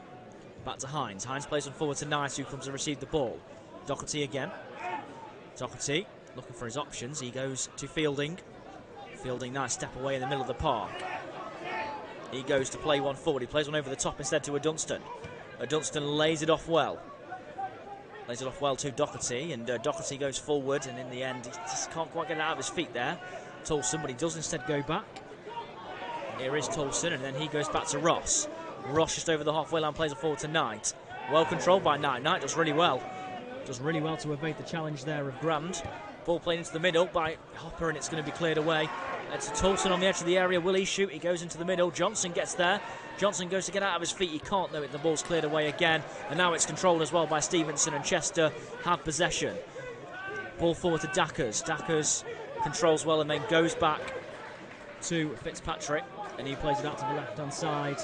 Back to Hines. Hines plays on forward to Knight, who comes to receive the ball. Doherty again. Doherty looking for his options. He goes to Fielding. Fielding, nice step away in the middle of the park. He goes to play one forward. He plays one over the top instead to a Dunstan. A Dunstan lays it off well. Plays it off well to Doherty, and Doherty goes forward, and in the end, he just can't quite get it out of his feet there. Tolson, but he does instead go back. Here is Tolson, and then he goes back to Ross. Ross just over the halfway line, plays it forward to Knight. Well controlled by Knight. Knight does really well. Does really well to evade the challenge there of Grand. Ball played into the middle by Hopper, and it's going to be cleared away. It's Tolson on the edge of the area. Will he shoot? He goes into the middle. Johnson gets there. Johnson goes to get out of his feet. He can't, though. The ball's cleared away again. And now it's controlled as well by Stevenson, and Chester have possession. Ball forward to Dackers. Dackers controls well and then goes back to Fitzpatrick. And he plays it out to the left-hand side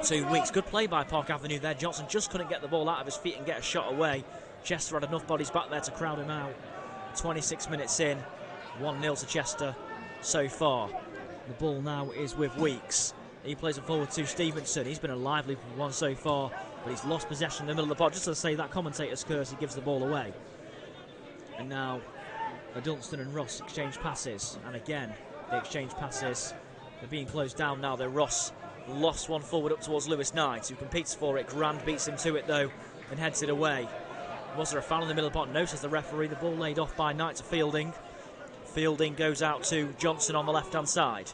to Weeks. Good play by Park Avenue there. Johnson just couldn't get the ball out of his feet and get a shot away. Chester had enough bodies back there to crowd him out. 26 minutes in. 1-0 to Chester so far. The ball now is with Weeks. He plays it forward to Stevenson. He's been a lively one so far, but he's lost possession in the middle of the park. Just to say that commentator's curse, he gives the ball away. And now Dunstan and Ross exchange passes. And again, they exchange passes. They're being closed down now, though. Ross lost one forward up towards Lewis Knight, who competes for it. Grand beats him to it, though, and heads it away. Was there a foul in the middle of the park? No, says the referee. The ball laid off by Knight to Fielding. Fielding goes out to Johnson on the left-hand side.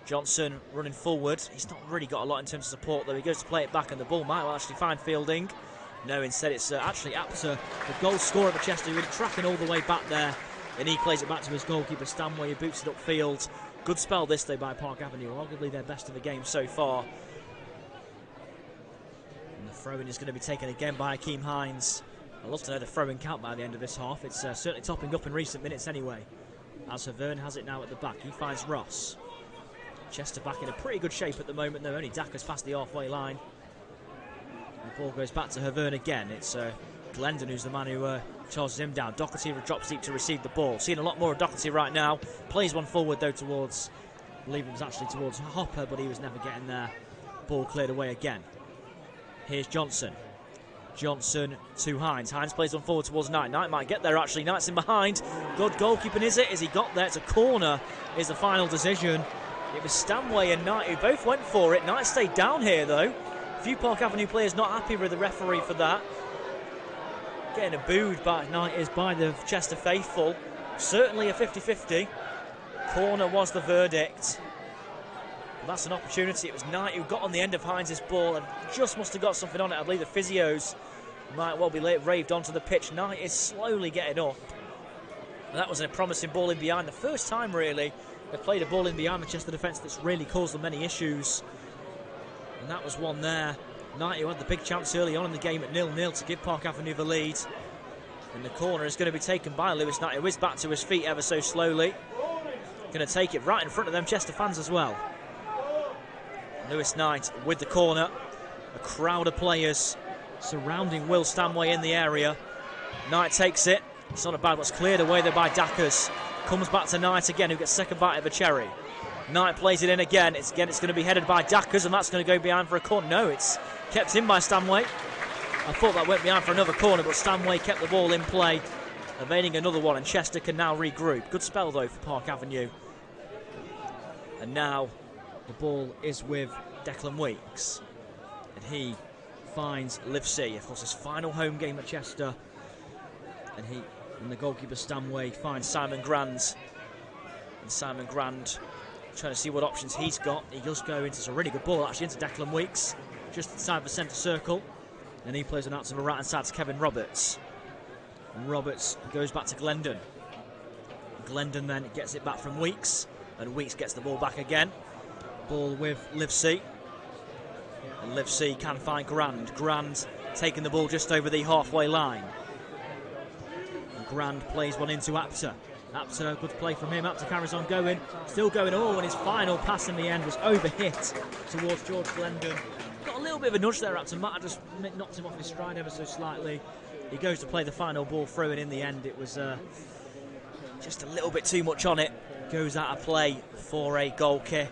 Johnson running forward. He's not really got a lot in terms of support, though. He goes to play it back, and the ball might well actually find Fielding. No, instead it's actually Apter, the goal scorer for Chester, really tracking all the way back there. And he plays it back to his goalkeeper, Stanway, who boots it upfield. Good spell this, though, by Park Avenue. Arguably their best of the game so far. And the throw-in is going to be taken again by Akeem Hines. I'd love to know the throw-in count by the end of this half. It's certainly topping up in recent minutes anyway. As Havern has it now at the back. He finds Ross. Chester back in a pretty good shape at the moment, though. Only Dacker's past the halfway line. The ball goes back to Havern again. It's Glendon who's the man who charges him down. Doherty drops deep to receive the ball. Seeing a lot more of Doherty right now. Plays one forward, though, towards... I believe it was actually towards Hopper, but he was never getting there. Ball cleared away again. Here's Johnson. Johnson to Hines. Hines plays on forward towards Knight. Knight might get there, actually. Knight's in behind. Good goalkeeping, is it? Is he got there? It's a corner, is the final decision. It was Stanway and Knight who both went for it. Knight stayed down here, though. A few Park Avenue players not happy with the referee for that. Getting booed by Knight is by the Chester faithful. Certainly a 50-50. Corner was the verdict. But that's an opportunity. It was Knight who got on the end of Hines' ball and just must have got something on it. I believe the physios might well be raved onto the pitch. Knight is slowly getting up. And that was a promising ball in behind. The first time, really, they've played a ball in behind the Chester defence that's really caused them many issues. And that was one there. Knight, who had the big chance early on in the game at 0-0 to give Park Avenue the lead. And the corner is going to be taken by Lewis Knight, who is back to his feet ever so slowly. Going to take it right in front of them Chester fans as well. Lewis Knight with the corner. A crowd of players surrounding Will Stanway in the area. Knight takes it. It's not a bad one's cleared away there by Dackers. Comes back to Knight again, who gets second bite of a cherry. Knight plays it in again. It's going to be headed by Dackers, and that's going to go behind for a corner. No, it's kept in by Stanway. I thought that went behind for another corner, but Stanway kept the ball in play, evading another one, and Chester can now regroup. Good spell, though, for Park Avenue. And now the ball is with Declan Weeks, and he finds Livesey. Of course, his final home game at Chester, and the goalkeeper Stanway finds Simon Grand, and Simon Grand trying to see what options he's got. He does go into a really good ball actually into Declan Weeks, just inside the centre circle, and he plays it out to the right hand side to Kevin Roberts, and Roberts goes back to Glendon. Glendon then gets it back from Weeks, and Weeks gets the ball back again. Ball with Livesey, and Livesey can find Grand. Grand taking the ball just over the halfway line. And Grand plays one into Apter. Apter, good play from him. Apter carries on going, still going. Oh, and his final pass in the end was overhit towards George Glendon. Got a little bit of a nudge there. Apter might have just knocked him off his stride ever so slightly. He goes to play the final ball through, and in the end it was just a little bit too much on it. Goes out of play for a goal kick.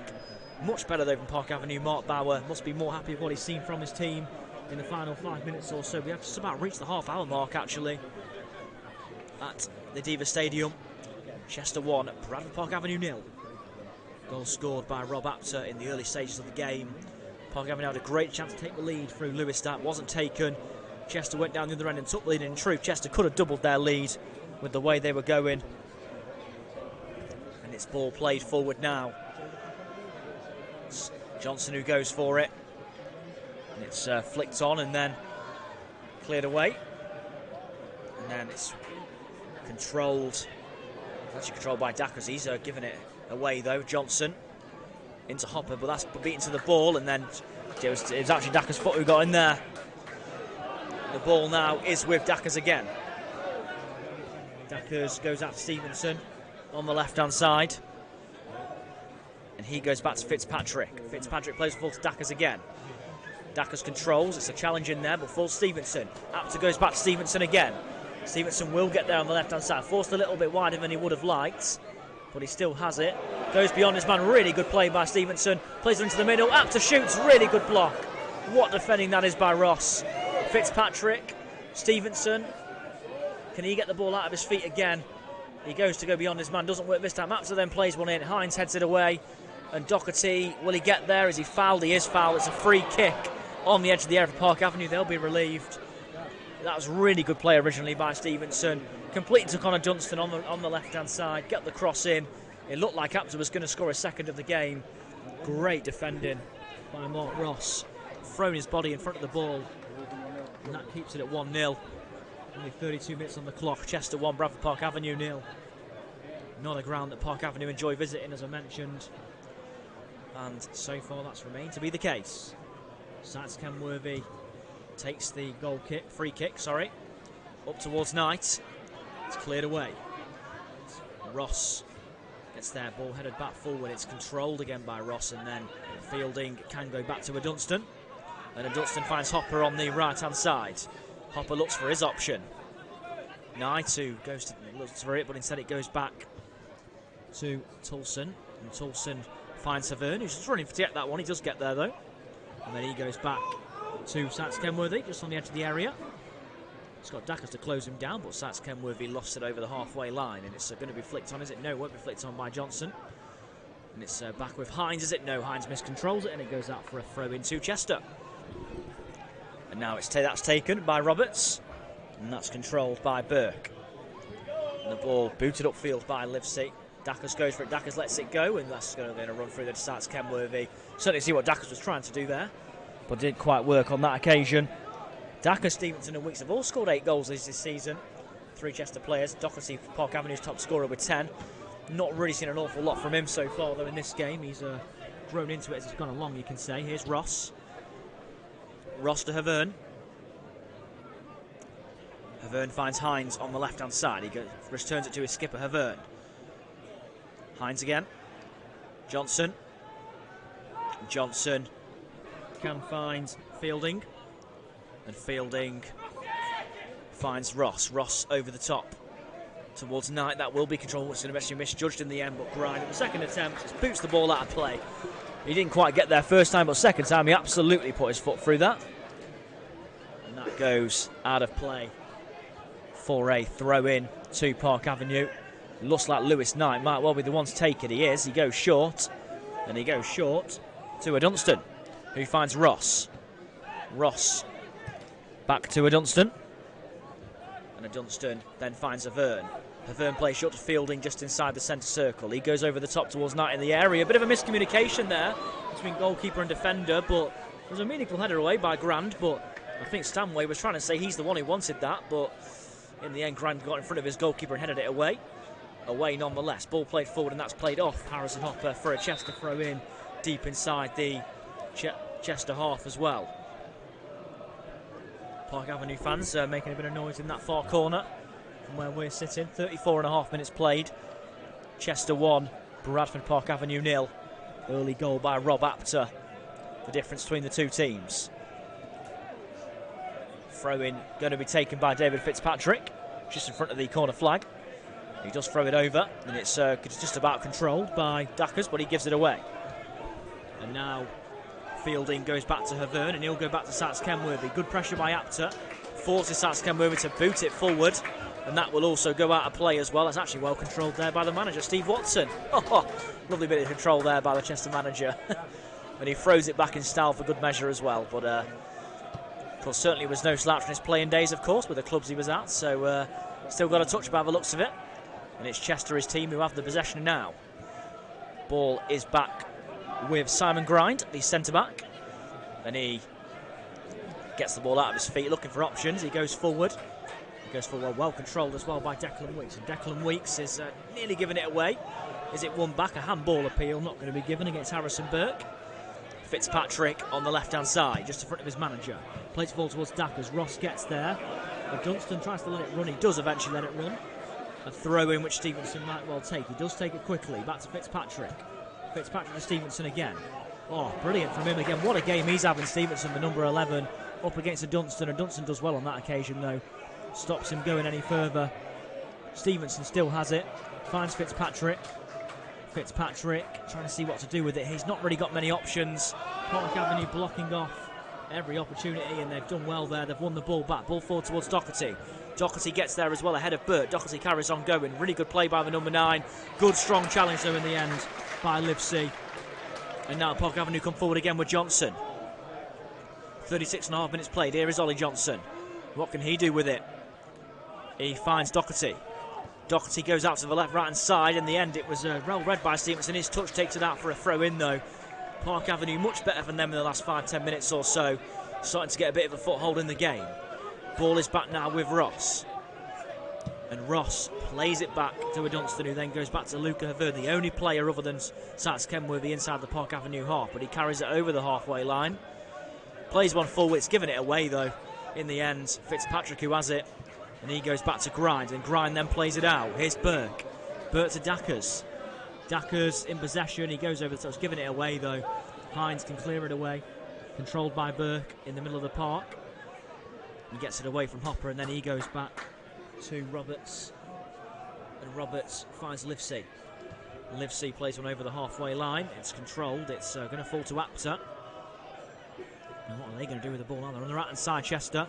Much better though from Park Avenue. Mark Bauer must be more happy with what he's seen from his team in the final 5 minutes or so. We have just about reached the half-hour mark actually at the Diva Stadium. Chester 1, Bradford Park Avenue 0. Goal scored by Rob Apter in the early stages of the game. Park Avenue had a great chance to take the lead through Lewis. That wasn't taken. Chester went down the other end and took the lead. In truth, Chester could have doubled their lead with the way they were going. And it's ball played forward now. It's Johnson who goes for it. And it's flicked on and then cleared away. And then it's controlled. It's actually controlled by Dackers. He's giving it away though. Johnson into Hopper, but that's beaten to the ball. And then it was actually Dackers' foot who got in there. The ball now is with Dackers again. Dackers goes out to Stevenson on the left-hand side. And he goes back to Fitzpatrick. Fitzpatrick plays full to Dackers again. Dackers controls. It's a challenge in there, but full Stevenson. Apter goes back to Stevenson again. Stevenson will get there on the left-hand side. Forced a little bit wider than he would have liked, but he still has it. Goes beyond his man. Really good play by Stevenson. Plays it into the middle. Apter shoots. Really good block. What defending that is by Ross. Fitzpatrick. Stevenson. Can he get the ball out of his feet again? He goes to go beyond his man. Doesn't work this time. Apter then plays one in. Hines heads it away. And Doherty, will he get there? Is he fouled? He is fouled. It's a free kick on the edge of the area for Park Avenue. They'll be relieved. That was really good play originally by Stevenson. Completely took on a Dunstan on the left-hand side. Get the cross in. It looked like Apter was going to score a second of the game. Great defending by Mark Ross. Throwing his body in front of the ball. And that keeps it at 1-0. Only 32 minutes on the clock. Chester 1, Bradford Park Avenue 0. Not a ground that Park Avenue enjoy visiting, as I mentioned. And so far that's remained to be the case. Sats Kenworthy takes the free kick, up towards Knight. It's cleared away. Ross gets there, ball headed back forward. It's controlled again by Ross, and then fielding can go back to a Dunstan. And a Dunstan finds Hopper on the right-hand side. Hopper looks for his option. Knight who looks for it, but instead it goes back to Toulson. And Toulson finds Havern, who's just running to get that one. He does get there though. And then he goes back to Sats Kenworthy, just on the edge of the area. It's got Dackers to close him down, but Sats Kenworthy lost it over the halfway line. And it's going to be flicked on, is it? No, it won't be flicked on by Johnson. And it's back with Hines, is it? No, Hines miscontrols it, and it goes out for a throw into Chester. And now that's taken by Roberts, and that's controlled by Burke. And the ball booted upfield by Livesey. Dackers goes for it, Dackers lets it go, and that's going to run through the Sats Kenworthy. Certainly see what Dackers was trying to do there, but didn't quite work on that occasion. Dackers, Stevenson and Weeks have all scored 8 goals this season. 3 Chester players. Doherty, Park Avenue's top scorer with 10. Not really seen an awful lot from him so far though in this game. He's grown into it as it's gone along, you can say. Here's Ross. Ross to Havern. Havern finds Hines on the left-hand side. He returns it to his skipper, Havern. Hines again. Johnson. Johnson can find Fielding. And Fielding finds Ross. Ross over the top towards Knight. That will be controlled. It's going to be misjudged in the end, but Grind at the second attempt just boots the ball out of play. He didn't quite get there first time, but second time he absolutely put his foot through that. And that goes out of play for a throw-in to Park Avenue. Looks like Lewis Knight might well be the one to take it. He is. He goes short. And he goes short to a Dunstan, who finds Ross. Ross back to a Dunstan. And a Dunstan then finds Havern. Havern plays short to Fielding just inside the centre circle. He goes over the top towards Knight in the area. A bit of a miscommunication there between goalkeeper and defender, but it was a meaningful header away by Grand, but I think Stanway was trying to say he's the one who wanted that, but in the end Grand got in front of his goalkeeper and headed it away. Away nonetheless. Ball played forward and that's played off Harrison Hopper for a Chester throw in deep inside the Chester half as well. Park Avenue fans making a bit of noise in that far corner from where we're sitting. 34.5 minutes played. Chester 1, Bradford Park Avenue 0. Early goal by Rob Apter. The difference between the two teams. Throw in going to be taken by David Fitzpatrick, just in front of the corner flag. He does throw it over, and it's just about controlled by Dackers, but he gives it away. And now Fielding goes back to Havern, and he'll go back to Sats Kenworthy. Good pressure by Apter. Forces Sats Kenworthy to boot it forward, and that will also go out of play as well. It's actually well controlled there by the manager, Steve Watson. Oh, lovely bit of control there by the Chester manager. And he throws it back in style for good measure as well. But course, certainly was no slouch in his playing days, of course, with the clubs he was at, so still got a touch by the looks of it. And it's Chester, his team, who have the possession now. Ball is back with Simon Grind, the centre-back. And he gets the ball out of his feet, looking for options. He goes forward. He goes forward, well controlled as well by Declan Weeks. And Declan Weeks is nearly giving it away. Is it won back? A handball appeal, not going to be given against Harrison Burke. Fitzpatrick on the left-hand side, just in front of his manager. Plays the ball towards Dackers. Ross gets there. But Dunstan tries to let it run. He does eventually let it run. A throw in which Stevenson might well take. He does take it quickly. Back to Fitzpatrick. Fitzpatrick to Stevenson again. Oh, brilliant from him again. What a game he's having, Stevenson, the number 11, up against a Dunstan. And Dunstan does well on that occasion, though. Stops him going any further. Stevenson still has it. Finds Fitzpatrick. Fitzpatrick trying to see what to do with it. He's not really got many options. Park Avenue blocking off every opportunity, and they've done well there. They've won the ball back. Ball forward towards Doherty. Doherty gets there as well ahead of Burt. Doherty carries on going. Really good play by the number 9. Good strong challenge though in the end by Livesey. And now Park Avenue come forward again with Johnson. 36.5 minutes played. Here is Ollie Johnson. What can he do with it? He finds Doherty. Doherty goes out to the left, right-hand side. In the end, it was well read by Stevenson. His touch takes it out for a throw-in, though. Park Avenue much better than them in the last 5-10 minutes or so. Starting to get a bit of a foothold in the game. Ball is back now with Ross. And Ross plays it back to a Dunstan, who then goes back to Luca Havern, the only player other than Sats Kenworthy inside the Park Avenue half. But he carries it over the halfway line. Plays one forward. It's given it away, though. In the end, Fitzpatrick who has it. And he goes back to Grind, and Grind then plays it out. Here's Burke. Burke to Dackers. Dackers in possession. He goes over the top. He's giving it away, though. Hines can clear it away. Controlled by Burke in the middle of the park. He gets it away from Hopper, and then he goes back to Roberts. And Roberts finds Livesey. Livesey plays one over the halfway line. It's controlled. It's going to fall to Apter. And what are they going to do with the ball now? They're on the right-hand side, Chester.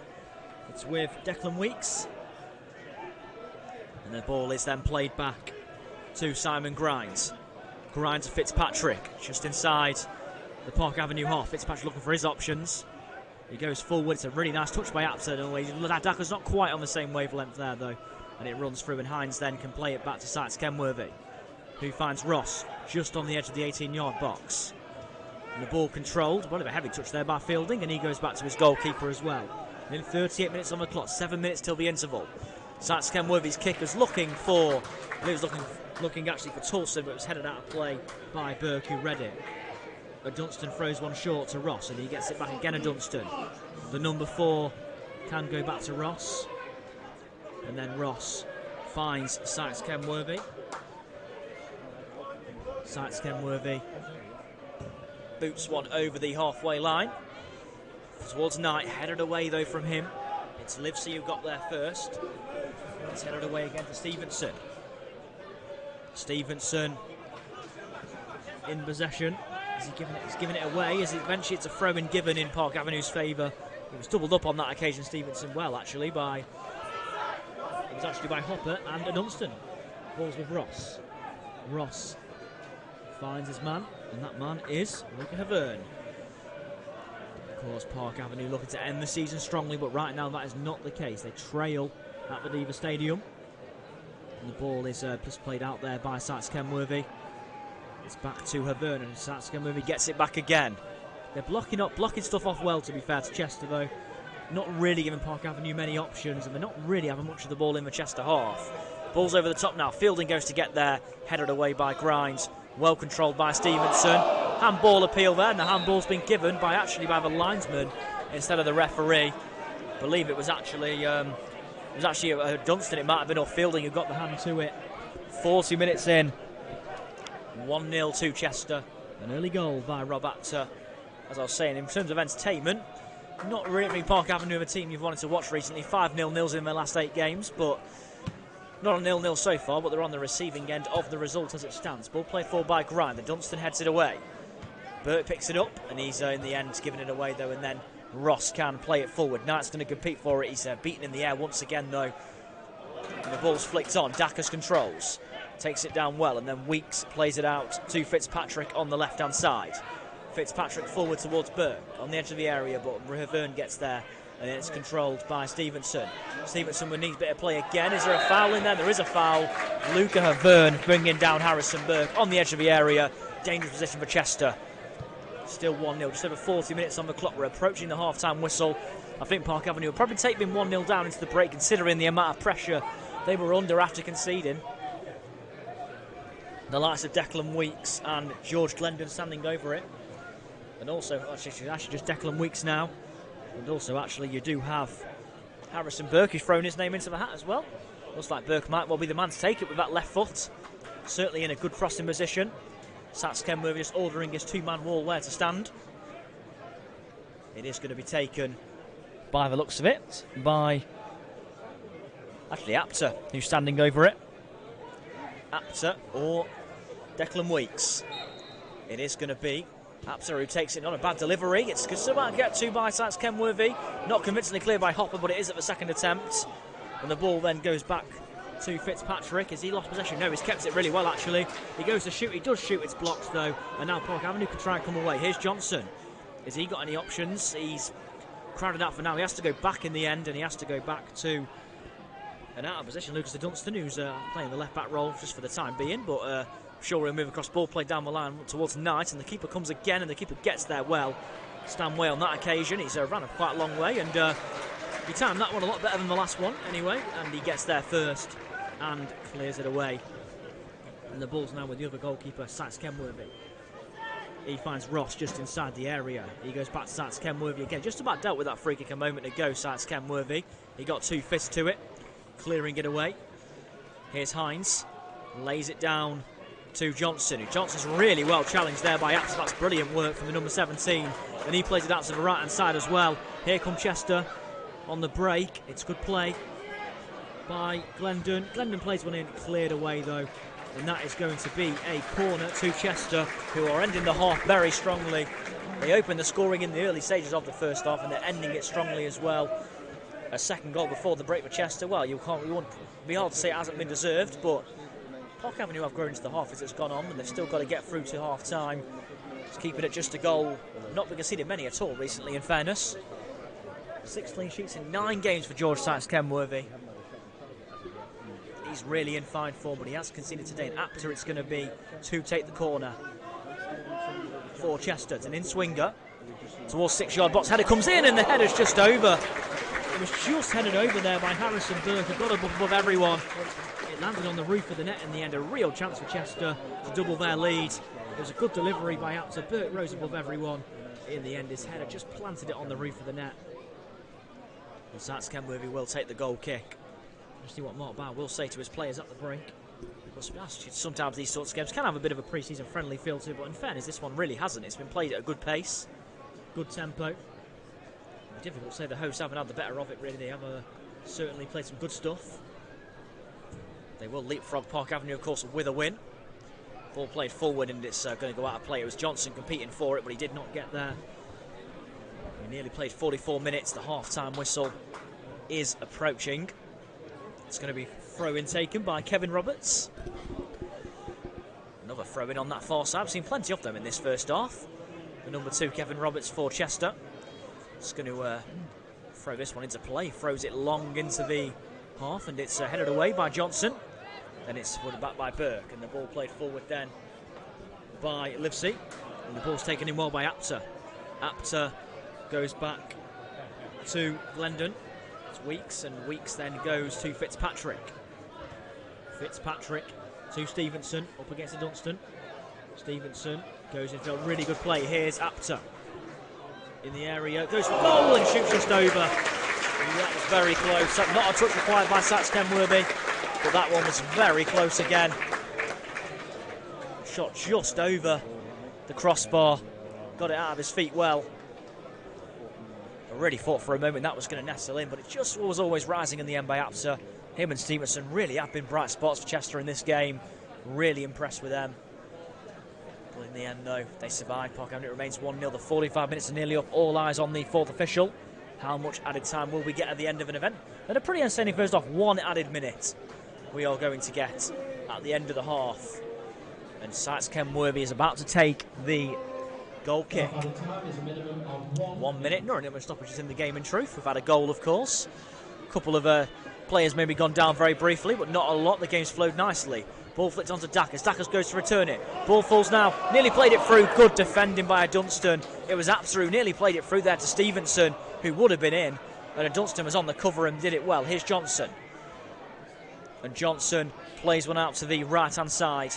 It's with Declan Weeks. And the ball is then played back to Simon Grind. Grind to Fitzpatrick, just inside the Park Avenue half. Fitzpatrick looking for his options. He goes forward. It's a really nice touch by Apter. Dacker's not quite on the same wavelength there, though. And it runs through, and Hines then can play it back to Sats Kenworthy, who finds Ross just on the edge of the 18-yard box. And the ball controlled. A bit of a heavy touch there by Fielding, and he goes back to his goalkeeper as well. Nearly 38 minutes on the clock, 7 minutes till the interval. Sats Kenworthy's kicker's looking for, he was looking actually for Tulsa, but it was headed out of play by Burke, who read it. But Dunstan throws one short to Ross, and he gets it back again to Dunstan. The number 4 can go back to Ross. And then Ross finds Sats Kenworthy. Sats Kenworthy boots one over the halfway line. Towards Knight, headed away though from him. It's Livesey who got there first. It's headed away again to Stevenson. Stevenson in possession. He's giving it away. Eventually it's a throw-in given in Park Avenue's favour. It was doubled up on that occasion, Stevenson, well actually, by Hopper and Dunstan. Balls with Ross. Ross finds his man, and that man is Luca Havern. Of course, Park Avenue looking to end the season strongly, but right now that is not the case. They trail at the Diva Stadium. And the ball is just played out there by Sats Kenworthy. It's back to Havern, and Sats Kenworthy gets it back again. They're blocking stuff off well, to be fair to Chester, though. Not really giving Park Avenue many options, and they're not really having much of the ball in the Chester half. Ball's over the top now. Fielding goes to get there, headed away by Grimes. Well controlled by Stevenson. Handball appeal there, and the handball's been given by the linesman instead of the referee. I believe it was actually Dunstan, it might have been, or Fielding who got the hand to it. 40 minutes in. 1-0 to Chester. An early goal by Rob Apter. As I was saying, in terms of entertainment, not really Park Avenue, a team you've wanted to watch recently. 5-0 in their last 8 games, but not a 0-0 so far, but they're on the receiving end of the result as it stands. Ball played forward by Grind. The Dunstan heads it away. Burt picks it up, and he's in the end giving it away, though, and then Ross can play it forward. Knight's going to compete for it. He's beaten in the air once again, though. And the ball's flicked on. Dackers controls. Takes it down well, and then Weeks plays it out to Fitzpatrick on the left-hand side. Fitzpatrick forward towards Burke on the edge of the area, but Havern gets there And it's controlled by Stevenson. Stevenson would need a bit of play again. Is there a foul in there? There is a foul. Luca Havern bringing down Harrison Burke on the edge of the area. Dangerous position for Chester. Still 1-0, just over 40 minutes on the clock. We're approaching the half-time whistle. I think Park Avenue will probably take them 1-0 down into the break, considering the amount of pressure they were under after conceding. The likes of Declan Weeks and George Glendon standing over it. And also, actually just Declan Weeks now. And also, actually, you do have Harrison Burke, who's thrown his name into the hat as well. Looks like Burke might well be the man to take it with that left foot. Certainly in a good crossing position. Sats Kenworthy just ordering his two-man wall where to stand. It is going to be taken, by the looks of it, by actually Apter, who's standing over it. Apter or Declan Weeks. It is going to be Apter who takes it. Not a bad delivery. It's just about to get to by Sats Kenworthy. Not convincingly clear by Hopper, but it is at the second attempt. And the ball then goes back to Fitzpatrick. Has he lost possession? No, he's kept it really well, actually. He goes to shoot. He does shoot. It's blocked, though. And now Park Avenue can try and come away. Here's Johnson. Has he got any options? He's crowded out for now. He has to go back in the end, and he has to go back to an out of position Lucas Dunstan, who's playing the left-back role just for the time being, but sure he'll move across ball, play down the line towards Knight, and the keeper comes again, and the keeper gets there well. Stanway on that occasion. He's ran a quite a long way, and he timed that one a lot better than the last one, anyway, and he gets there first and clears it away. And the ball's now with the other goalkeeper, Sats Kenworthy. He finds Ross just inside the area. He goes back to Sats Kenworthy again. Just about dealt with that free kick a moment ago, Sats Kenworthy. He got 2 fists to it, clearing it away. Here's Hines. Lays it down to Johnson. Johnson's really well challenged there by Apter. That's brilliant work from the number 17. And he plays it out to the right-hand side as well. Here come Chester on the break. It's good play by Glendon. Glendon plays one in, cleared away though. And that is going to be a corner to Chester, who are ending the half very strongly. They opened the scoring in the early stages of the first half, and they're ending it strongly as well. A second goal before the break for Chester. Well, you won't be hard to say it hasn't been deserved, but Park Avenue have grown into the half as it's gone on, and they've still got to get through to half-time. Just keeping it just a goal. Not been conceded many at all recently, in fairness. 6 clean sheets in 9 games for George Sats Kenworthy. He's really in fine form, but he has conceded today. And Apter it's going to be to take the corner for Chester. It's an in-swinger towards 6-yard box. Header comes in, and the header's just over. It was just headed over there by Harrison Burke, who got above everyone. It landed on the roof of the net in the end. A real chance for Chester to double their lead. It was a good delivery by Apter. Burke rose above everyone. In the end, his header just planted it on the roof of the net. And Sats Kenworthy will take the goal kick. See what Mark Bow will say to his players at the break. Sometimes these sorts of games can have a bit of a pre-season friendly feel to it, but in fairness, this one really hasn't. It's been played at a good pace, good tempo. Difficult to say the hosts haven't had the better of it, really. They have certainly played some good stuff. They will leapfrog Park Avenue, of course, with a win. Ball played forward, and it's going to go out of play. It was Johnson competing for it, but he did not get there. He nearly played 44 minutes. The half-time whistle is approaching. It's going to be throw-in taken by Kevin Roberts. Another throw-in on that far side. I've seen plenty of them in this first half. The number 2, Kevin Roberts for Chester. It's going to throw this one into play. Throws it long into the half, and it's headed away by Johnson. Then it's put back by Burke, and the ball played forward then by Livesey. And the ball's taken in well by Apter. Apter goes back to Glendon. Weeks, and Weeks then goes to Fitzpatrick. Fitzpatrick to Stevenson, up against Dunstan. Stevenson goes into a really good play. Here's Apter in the area, goes for goal and shoots just over. And that was very close. Not a touch required by Sats Kenworthy, but that one was very close again. Shot just over the crossbar, got it out of his feet well. I really thought for a moment that was going to nestle in, but it just was always rising in the end by Apter. Him and Stevenson really have been bright spots for Chester in this game. Really impressed with them. But in the end, though, they survived. Park Avenue remains 1-0. The 45 minutes are nearly up. All eyes on the 4th official. How much added time will we get at the end of an event? And a pretty entertaining first off. 1 added minute we are going to get at the end of the half. And Sats Kenworthy is about to take the Goal kick. 1 minute, no number of stoppages in the game in truth. We've had a goal, of course. A couple of players maybe gone down very briefly, but not a lot. The game's flowed nicely. Ball flicked onto Dackers. Dackers goes to return it. Ball falls now. Nearly played it through. Good defending by Dunstan. It was Apsru. Nearly played it through there to Stevenson, who would have been in. And Dunstan was on the cover and did it well. Here's Johnson. And Johnson plays one out to the right-hand side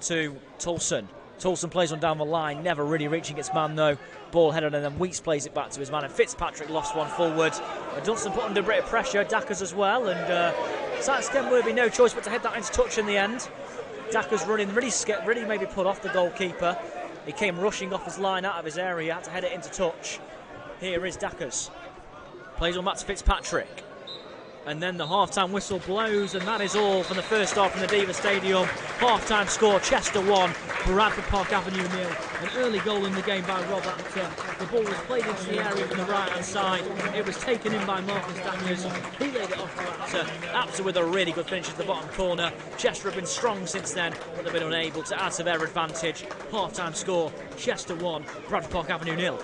to Tulson. Tulson plays one down the line, never really reaching its man though. Ball headed and then Weeks plays it back to his man, and Fitzpatrick lost one forward. Dunstan put under a bit of pressure, Dackers as well, and Saxton would be no choice but to head that into touch in the end. Dackers running really maybe put off the goalkeeper. He came rushing off his line out of his area, had to head it into touch. Here is Dackers. Plays one back to Fitzpatrick. And then the half-time whistle blows, and that is all from the first half from the Diva Stadium. Half-time score, Chester 1, Bradford Park Avenue 0. An early goal in the game by Rob Apter. The ball was played into the area from the right-hand side. It was taken in by Marcus Dackers. He laid it off to Apter. Apter with a really good finish at the bottom corner. Chester have been strong since then, but they've been unable to add to their advantage. Half-time score, Chester 1, Bradford Park Avenue 0.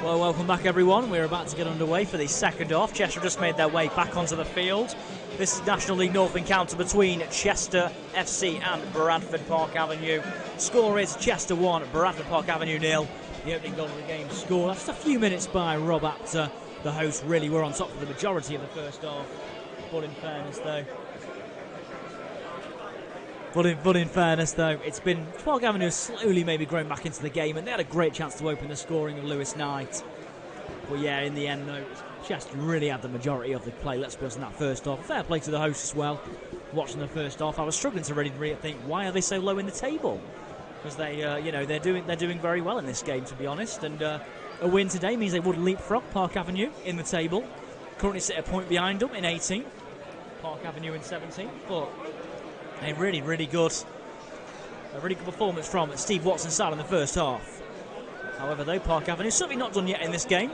Well, welcome back everyone. We're about to get underway for the second half. Chester just made their way back onto the field. This is National League North encounter between Chester FC and Bradford Park Avenue. Score is Chester 1, Bradford Park Avenue 0. The opening goal of the game scored just a few minutes by Rob Apter. The hosts really were on top for the majority of the first half. But in fairness though, it's been Park Avenue has slowly maybe grown back into the game, and they had a great chance to open the scoring of Lewis Knight. But yeah, in the end though, Chester really had the majority of the play, let's be honest, in that first half. Fair play to the hosts as well. Watching the first half, I was struggling to really think, why are they so low in the table? Because they, they're doing very well in this game, to be honest. And a win today means they would leapfrog Park Avenue in the table. Currently sit a point behind them in 18th. Park Avenue in 17th, but a really good performance from Steve Watson's side in the first half. However, though, Park Avenue certainly not done yet in this game.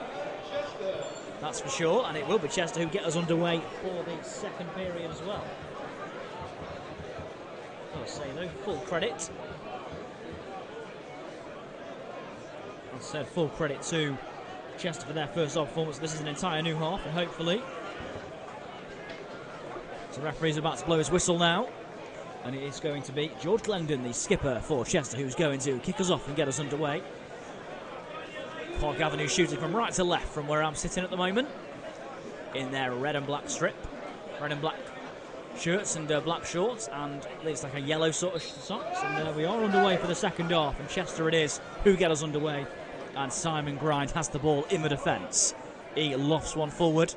That's for sure, and it will be Chester who get us underway for the second period as well. I'll say though, full credit. I said full credit to Chester for their first half performance. This is an entire new half, and hopefully, so the referee's about to blow his whistle now. And it is going to be George Glendon, the skipper for Chester, who's going to kick us off and get us underway. Park Avenue shooting from right to left from where I'm sitting at the moment. In their red and black strip. Red and black shirts and black shorts. And it's like a yellow sort of socks. And we are underway for the second half. And Chester it is who get us underway. And Simon Grind has the ball in the defence. He lofts one forward.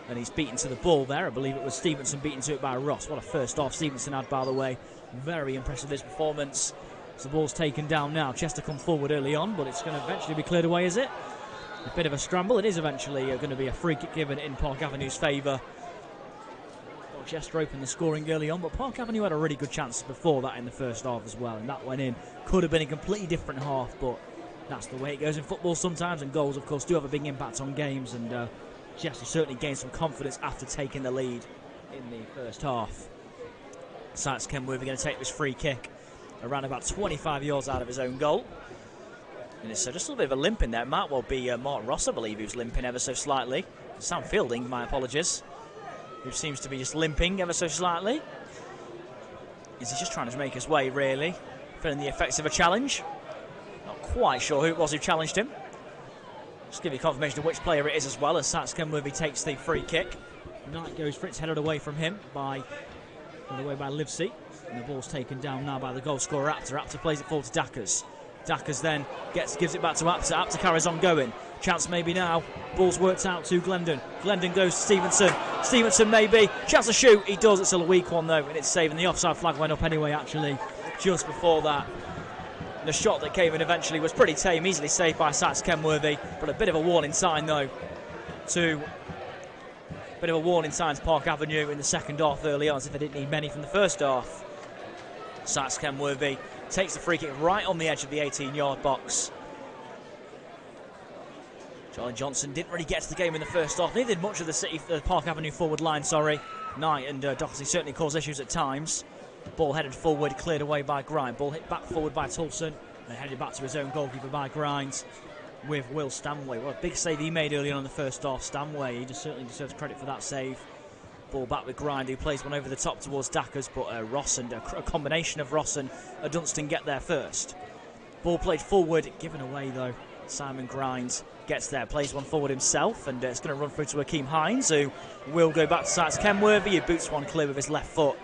And he's beaten to the ball there. I believe it was Stevenson beaten to it by Ross. What a first half Stevenson had, by the way. Very impressive, this performance. So the ball's taken down now. Chester come forward early on, but it's going to eventually be cleared away, is it? A bit of a scramble. It is eventually going to be a free kick given in Park Avenue's favour. Well, Chester opened the scoring early on, but Park Avenue had a really good chance before that in the first half as well. And that went in. Could have been a completely different half, but that's the way it goes in football sometimes. And goals, of course, do have a big impact on games. And Chester certainly gained some confidence after taking the lead in the first half. Sykes Kenworthy going to take this free kick around about 25 yards out of his own goal. And it's just a little bit of a limp in there. It might well be Mark Ross, I believe, who's limping ever so slightly. Sam Fielding, my apologies, who seems to be just limping ever so slightly. Is he just trying to make his way, really? Feeling the effects of a challenge. Not quite sure who it was who challenged him. Just give you confirmation of which player it is as well, as Sykes Kenworthy takes the free kick. Knight goes for it, it's headed away from him by Livesey. And the ball's taken down now by the goal scorer Apter. Apter plays it forward to Dackers. Dackers then gives it back to Apter. Apter carries on going. Chance maybe now. Ball's worked out to Glendon. Glendon goes to Stevenson. Stevenson maybe. Chance to shoot. He does. It's a weak one though, and it's saved. And the offside flag went up anyway, actually, just before that. The shot that came in eventually was pretty tame, easily saved by Sykes Kenworthy, but a bit of a warning sign though to Park Avenue in the second half early on, as if they didn't need many from the first half. Sykes Kenworthy takes the free kick right on the edge of the 18-yard box. Charlie Johnson didn't really get to the game in the first half. Neither did much of the Park Avenue forward line, Knight and Doherty certainly caused issues at times. Ball headed forward, cleared away by Grind. Ball hit back forward by Tulson, and headed back to his own goalkeeper by Grind with Will Stanway. What a big save he made early on in the first half, Stanway. He just certainly deserves credit for that save. Ball back with Grind, who plays one over the top towards Dackers, but Ross and a combination of Ross and Dunstan get there first. Ball played forward, given away though. Simon Grind gets there, plays one forward himself, and it's going to run through to Akeem Hines, who will go back to Sykes Kenworthy. He boots one clear with his left foot.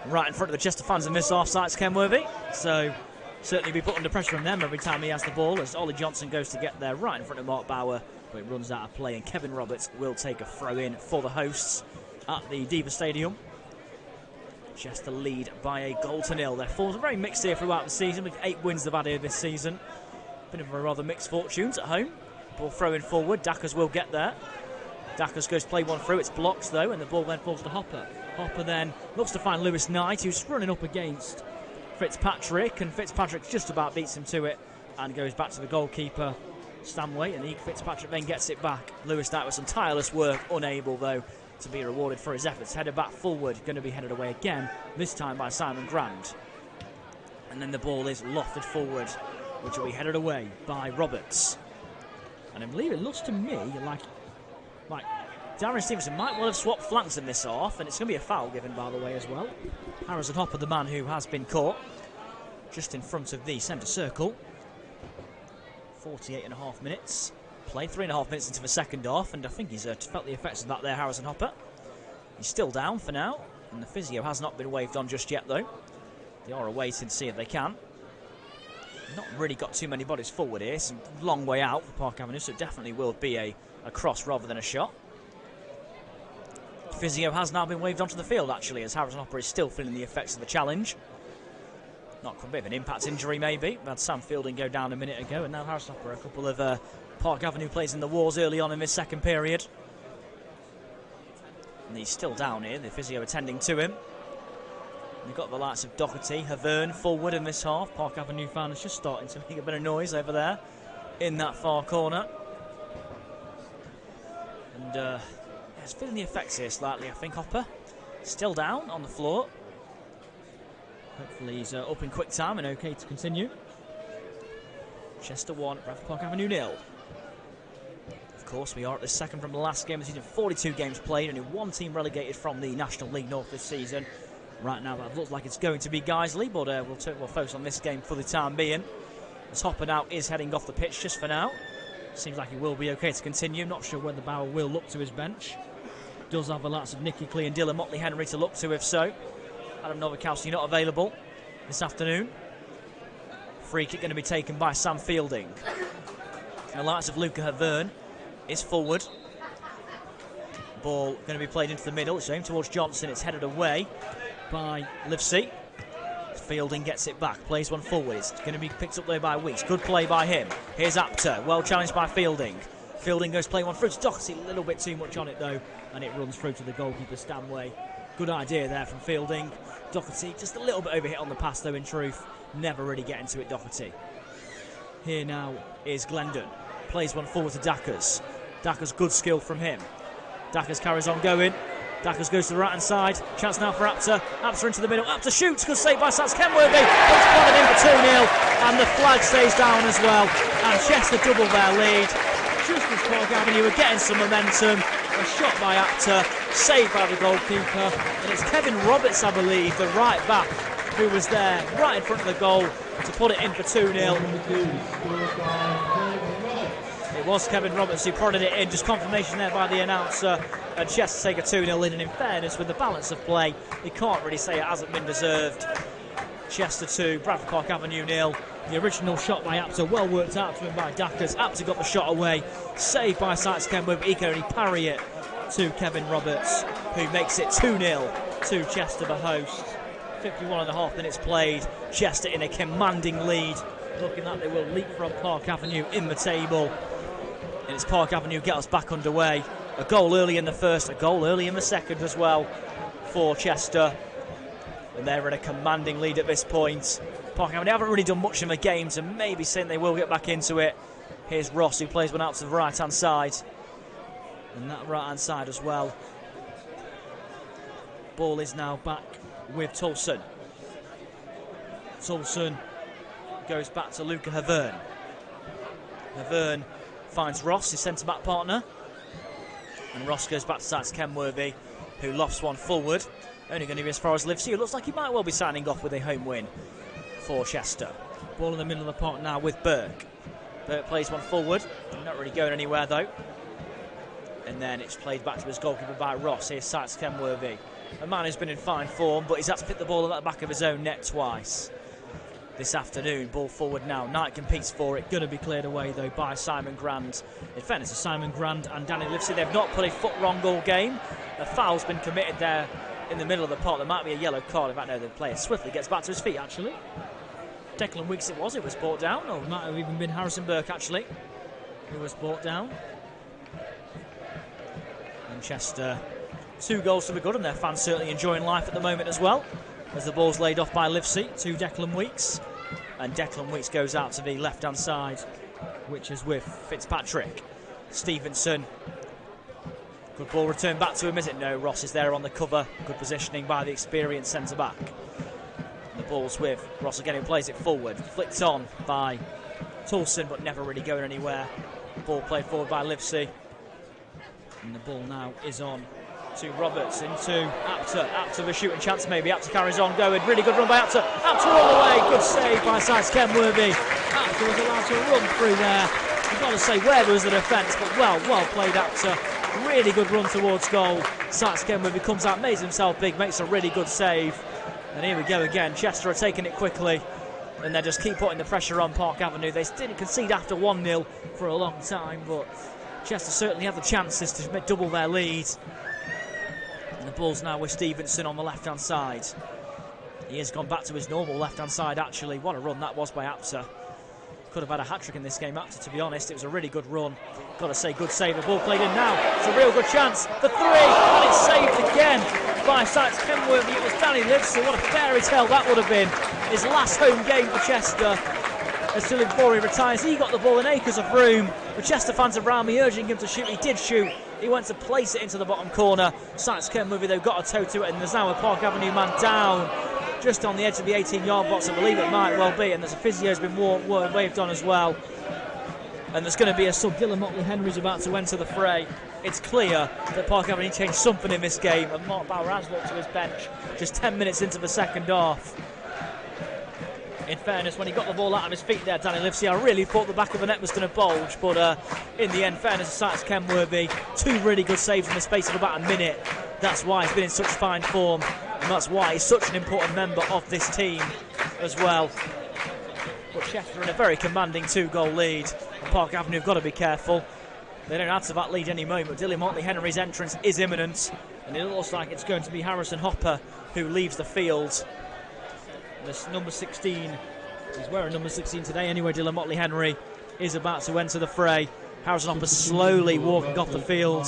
Right in front of the Chester fans in this half, Sykes Kenworthy. So certainly be put under pressure from them every time he has the ball, as Ollie Johnson goes to get there right in front of Mark Bauer, but it runs out of play, and Kevin Roberts will take a throw in for the hosts at the Diva Stadium. Chester lead by a goal to nil. Their forms are very mixed here throughout the season, with 8 wins they've had here this season. Bit of a rather mixed fortunes at home. Ball throw-in forward, Dackers will get there. Dackers goes to play one through, it's blocked though, and the ball then falls to Hopper. Hopper then looks to find Lewis Knight, who's running up against Fitzpatrick, and Fitzpatrick just about beats him to it and goes back to the goalkeeper, Stanway, and Fitzpatrick then gets it back. Lewis Knight with some tireless work, unable though to be rewarded for his efforts. Headed back forward, going to be headed away again, this time by Simon Grand. And then the ball is lofted forward, which will be headed away by Roberts. And I believe it looks to me like Darren Stevenson might well have swapped flanks in this half, and it's going to be a foul given, by the way, as well. Harrison Hopper, the man who has been caught, just in front of the centre circle. 48.5 minutes. Play 3.5 minutes into the second half, and I think he's felt the effects of that there, Harrison Hopper. He's still down for now, and the physio has not been waved on just yet, though. They are awaiting to see if they can. Not really got too many bodies forward here. It's a long way out for Park Avenue, so it definitely will be a cross rather than a shot. Physio has now been waved onto the field, actually, as Harrison Hopper is still feeling the effects of the challenge. Not quite a bit of an impact injury, maybe. We had Sam Fielding go down a minute ago, and now Harrison Hopper, a couple of Park Avenue plays in the wars early on in this second period. And he's still down here, the physio attending to him. We've got the likes of Doherty, Havern forward in this half. Park Avenue fans just starting to make a bit of noise over there in that far corner. And he's feeling the effects here slightly, I think, Hopper. Still down on the floor. Hopefully he's up in quick time and okay to continue. Chester 1, Bradford Park Avenue 0. Of course, we are at the second from the last game of the season. 42 games played, only one team relegated from the National League North this season. Right now, that looks like it's going to be Guiseley, but we'll focus on this game for the time being. As Hopper now is heading off the pitch just for now. Seems like he will be okay to continue. Not sure whether Bauer will look to his bench. Does have the lots of Nicky Clee and Dylan Motley Henry to look to if so. Adam Novakowski not available this afternoon. Free kick going to be taken by Sam Fielding. The likes of Luca Havern is forward. Ball going to be played into the middle. It's aimed towards Johnson. It's headed away by Livesey. Fielding gets it back, plays one forward. It's going to be picked up there by Weeks. Good play by him. Here's Apter, well challenged by Fielding. Fielding goes play one through to Doherty, a little bit too much on it though, and it runs through to the goalkeeper Stanway. Good idea there from Fielding. Doherty just a little bit overhit on the pass though, in truth. Never really getting to it, Doherty. Here now is Glendon. Plays one forward to Dackers. Dackers, good skill from him. Dackers carries on going. Dackers goes to the right hand side. Chance now for Apter. Apter into the middle. Apter shoots. Good save by Sats Kenworthy. It's plotted in for 2-0. And the flag stays down as well. And Chester double their lead. Just as Park Avenue are getting some momentum. A shot by Apter. Saved by the goalkeeper. And it's Kevin Roberts, I believe, the right back, who was there right in front of the goal to put it in for 2-0. It was Kevin Roberts who prodded it in. Just confirmation there by the announcer. And Chester take a 2-0 lead, and in fairness, with the balance of play, you can't really say it hasn't been deserved. Chester 2, Bradford Park Avenue 0. The original shot by Apter, well worked out to him by Dackers. Apter got the shot away, saved by Sykes Kenwood, but he can only parry it to Kevin Roberts, who makes it 2-0 to Chester, the host. 51.5 minutes played. Chester in a commanding lead, looking like they will leapfrog Park Avenue in the table. And it's Park Avenue get us back underway. A goal early in the first, a goal early in the second as well for Chester. And they're in a commanding lead at this point. Park Avenue haven't really done much in the games, and maybe saying they will get back into it. Here's Ross, who plays one out to the right-hand side. And that right-hand side as well. Ball is now back with Tulson. Tulson goes back to Luca Havern. Havern finds Ross, his centre-back partner. And Ross goes back to Sats Kenworthy, who lofts one forward. Only going to be as far as Livesey. It looks like he might well be signing off with a home win for Chester. Ball in the middle of the park now with Burke. Burke plays one forward. Not really going anywhere though. And then it's played back to his goalkeeper by Ross. Here's Sats Kenworthy. A man who's been in fine form, but he's had to pick the ball at the back of his own net twice this afternoon. Ball forward now. Knight competes for it. Going to be cleared away though by Simon Grand. In fairness to Simon Grand and Danny Livesey, they've not put a foot wrong all game. A foul's been committed there in the middle of the park. There might be a yellow card. In fact, no, the player swiftly gets back to his feet actually. Declan Weeks it was brought down, or it might have even been Harrison Burke actually who was brought down. Manchester, 2 goals to the good, and their fans certainly enjoying life at the moment as well, as the ball's laid off by Livesey to Declan Weeks, and Declan Weeks goes out to the left hand side, which is with Fitzpatrick. Stevenson, good ball returned back to him, is it? No, Ross is there on the cover. Good positioning by the experienced centre back. The ball's with Ross again, who plays it forward, flicked on by Tulson, but never really going anywhere. Ball played forward by Livesey. And the ball now is on to Roberts, into Apter. Apter with a shooting chance maybe. Apter carries on going. Really good run by Apter. Apter all the way. Good save by Sites Kenworthy. Apter was allowed to run through there. You've got to say, where was the defence? But well played Apter. Really good run towards goal. Sites Kenworthy comes out, makes himself big, makes a really good save. And here we go again. Chester are taking it quickly. And they just keep putting the pressure on Park Avenue. They didn't concede after 1-0 for a long time, but Chester certainly have the chances to double their lead. And the ball's now with Stevenson on the left-hand side. He has gone back to his normal left-hand side, actually. What a run that was by Apter. Could have had a hat-trick in this game, Apter, to be honest. It was a really good run. Got to say, good save. The ball played in now. It's a real good chance. The 3, and it's saved again by Sites Kenworthy. It was Danny Livesey. What a fairy tale that would have been. His last home game for Chester. As still before he retires, he got the ball in acres of room. The Chester fans around me urging him to shoot. He did shoot. He went to place it into the bottom corner. Sites Kenworthy, they've got a toe to it, and there's now a Park Avenue man down just on the edge of the 18-yard box. I believe it might well be, and there's a physio's been waved on as well. And there's going to be a sub. Dylan Motley-Henry's about to enter the fray. It's clear that Park Avenue changed something in this game, and Mark Bauer has walked to his bench just 10 minutes into the second half. In fairness, when he got the ball out of his feet there, Danny Livesey, I really thought the back of the net was going to bulge, but in the end, fairness to Sites Kenworthy, 2 really good saves in the space of about a minute. That's why he's been in such fine form, and that's why he's such an important member of this team as well. But Chester in a very commanding 2-goal lead. Park Avenue have got to be careful. They don't add to that lead any moment. Dylan Motley-Henry's entrance is imminent, and it looks like it's going to be Harrison Hopper who leaves the field. This number 16, he's wearing number 16 today anyway. Dylan Motley-Henry is about to enter the fray. Harrison Hopper slowly walking off the field.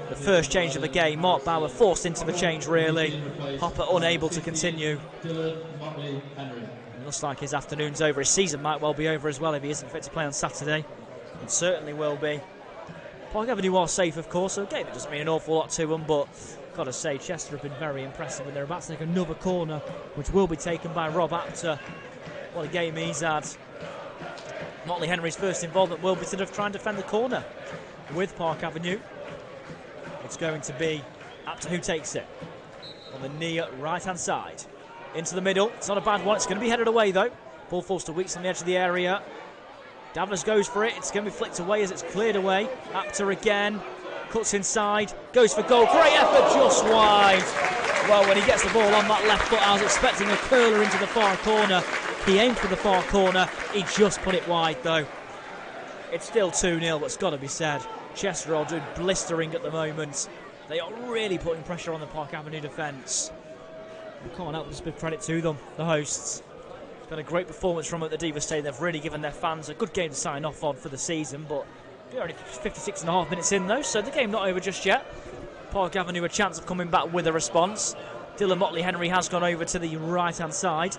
The first change of the game. Mark Bauer forced into the change, really. Hopper unable to continue. It looks like his afternoon's over. His season might well be over as well if he isn't fit to play on Saturday. It certainly will be. Park Avenue are safe, of course, so a game that doesn't mean an awful lot to them, but got to say, Chester have been very impressive, and they're about to take another corner, which will be taken by Rob Apter. What a game he's had. Motley-Henry's first involvement will be to try and defend the corner with Park Avenue. It's going to be Apter who takes it on the near right-hand side. Into the middle. It's not a bad one. It's going to be headed away, though. Ball falls to Weeks on the edge of the area. Davos goes for it. It's going to be flicked away as it's cleared away. Apter again. Cuts inside. Goes for goal. Great effort, just wide. Well, when he gets the ball on that left foot, I was expecting a curler into the far corner. He aimed for the far corner. He just put it wide, though. It's still 2-0, but it's got to be said. Chester are doing blistering at the moment. They are really putting pressure on the Park Avenue defence. We can't help but give credit to them, the hosts. It's been a great performance from them at the Diva Stadium. They've really given their fans a good game to sign off on for the season, but they're only 56.5 minutes in, though, so the game not over just yet. Park Avenue a chance of coming back with a response. Dylan Motley-Henry has gone over to the right-hand side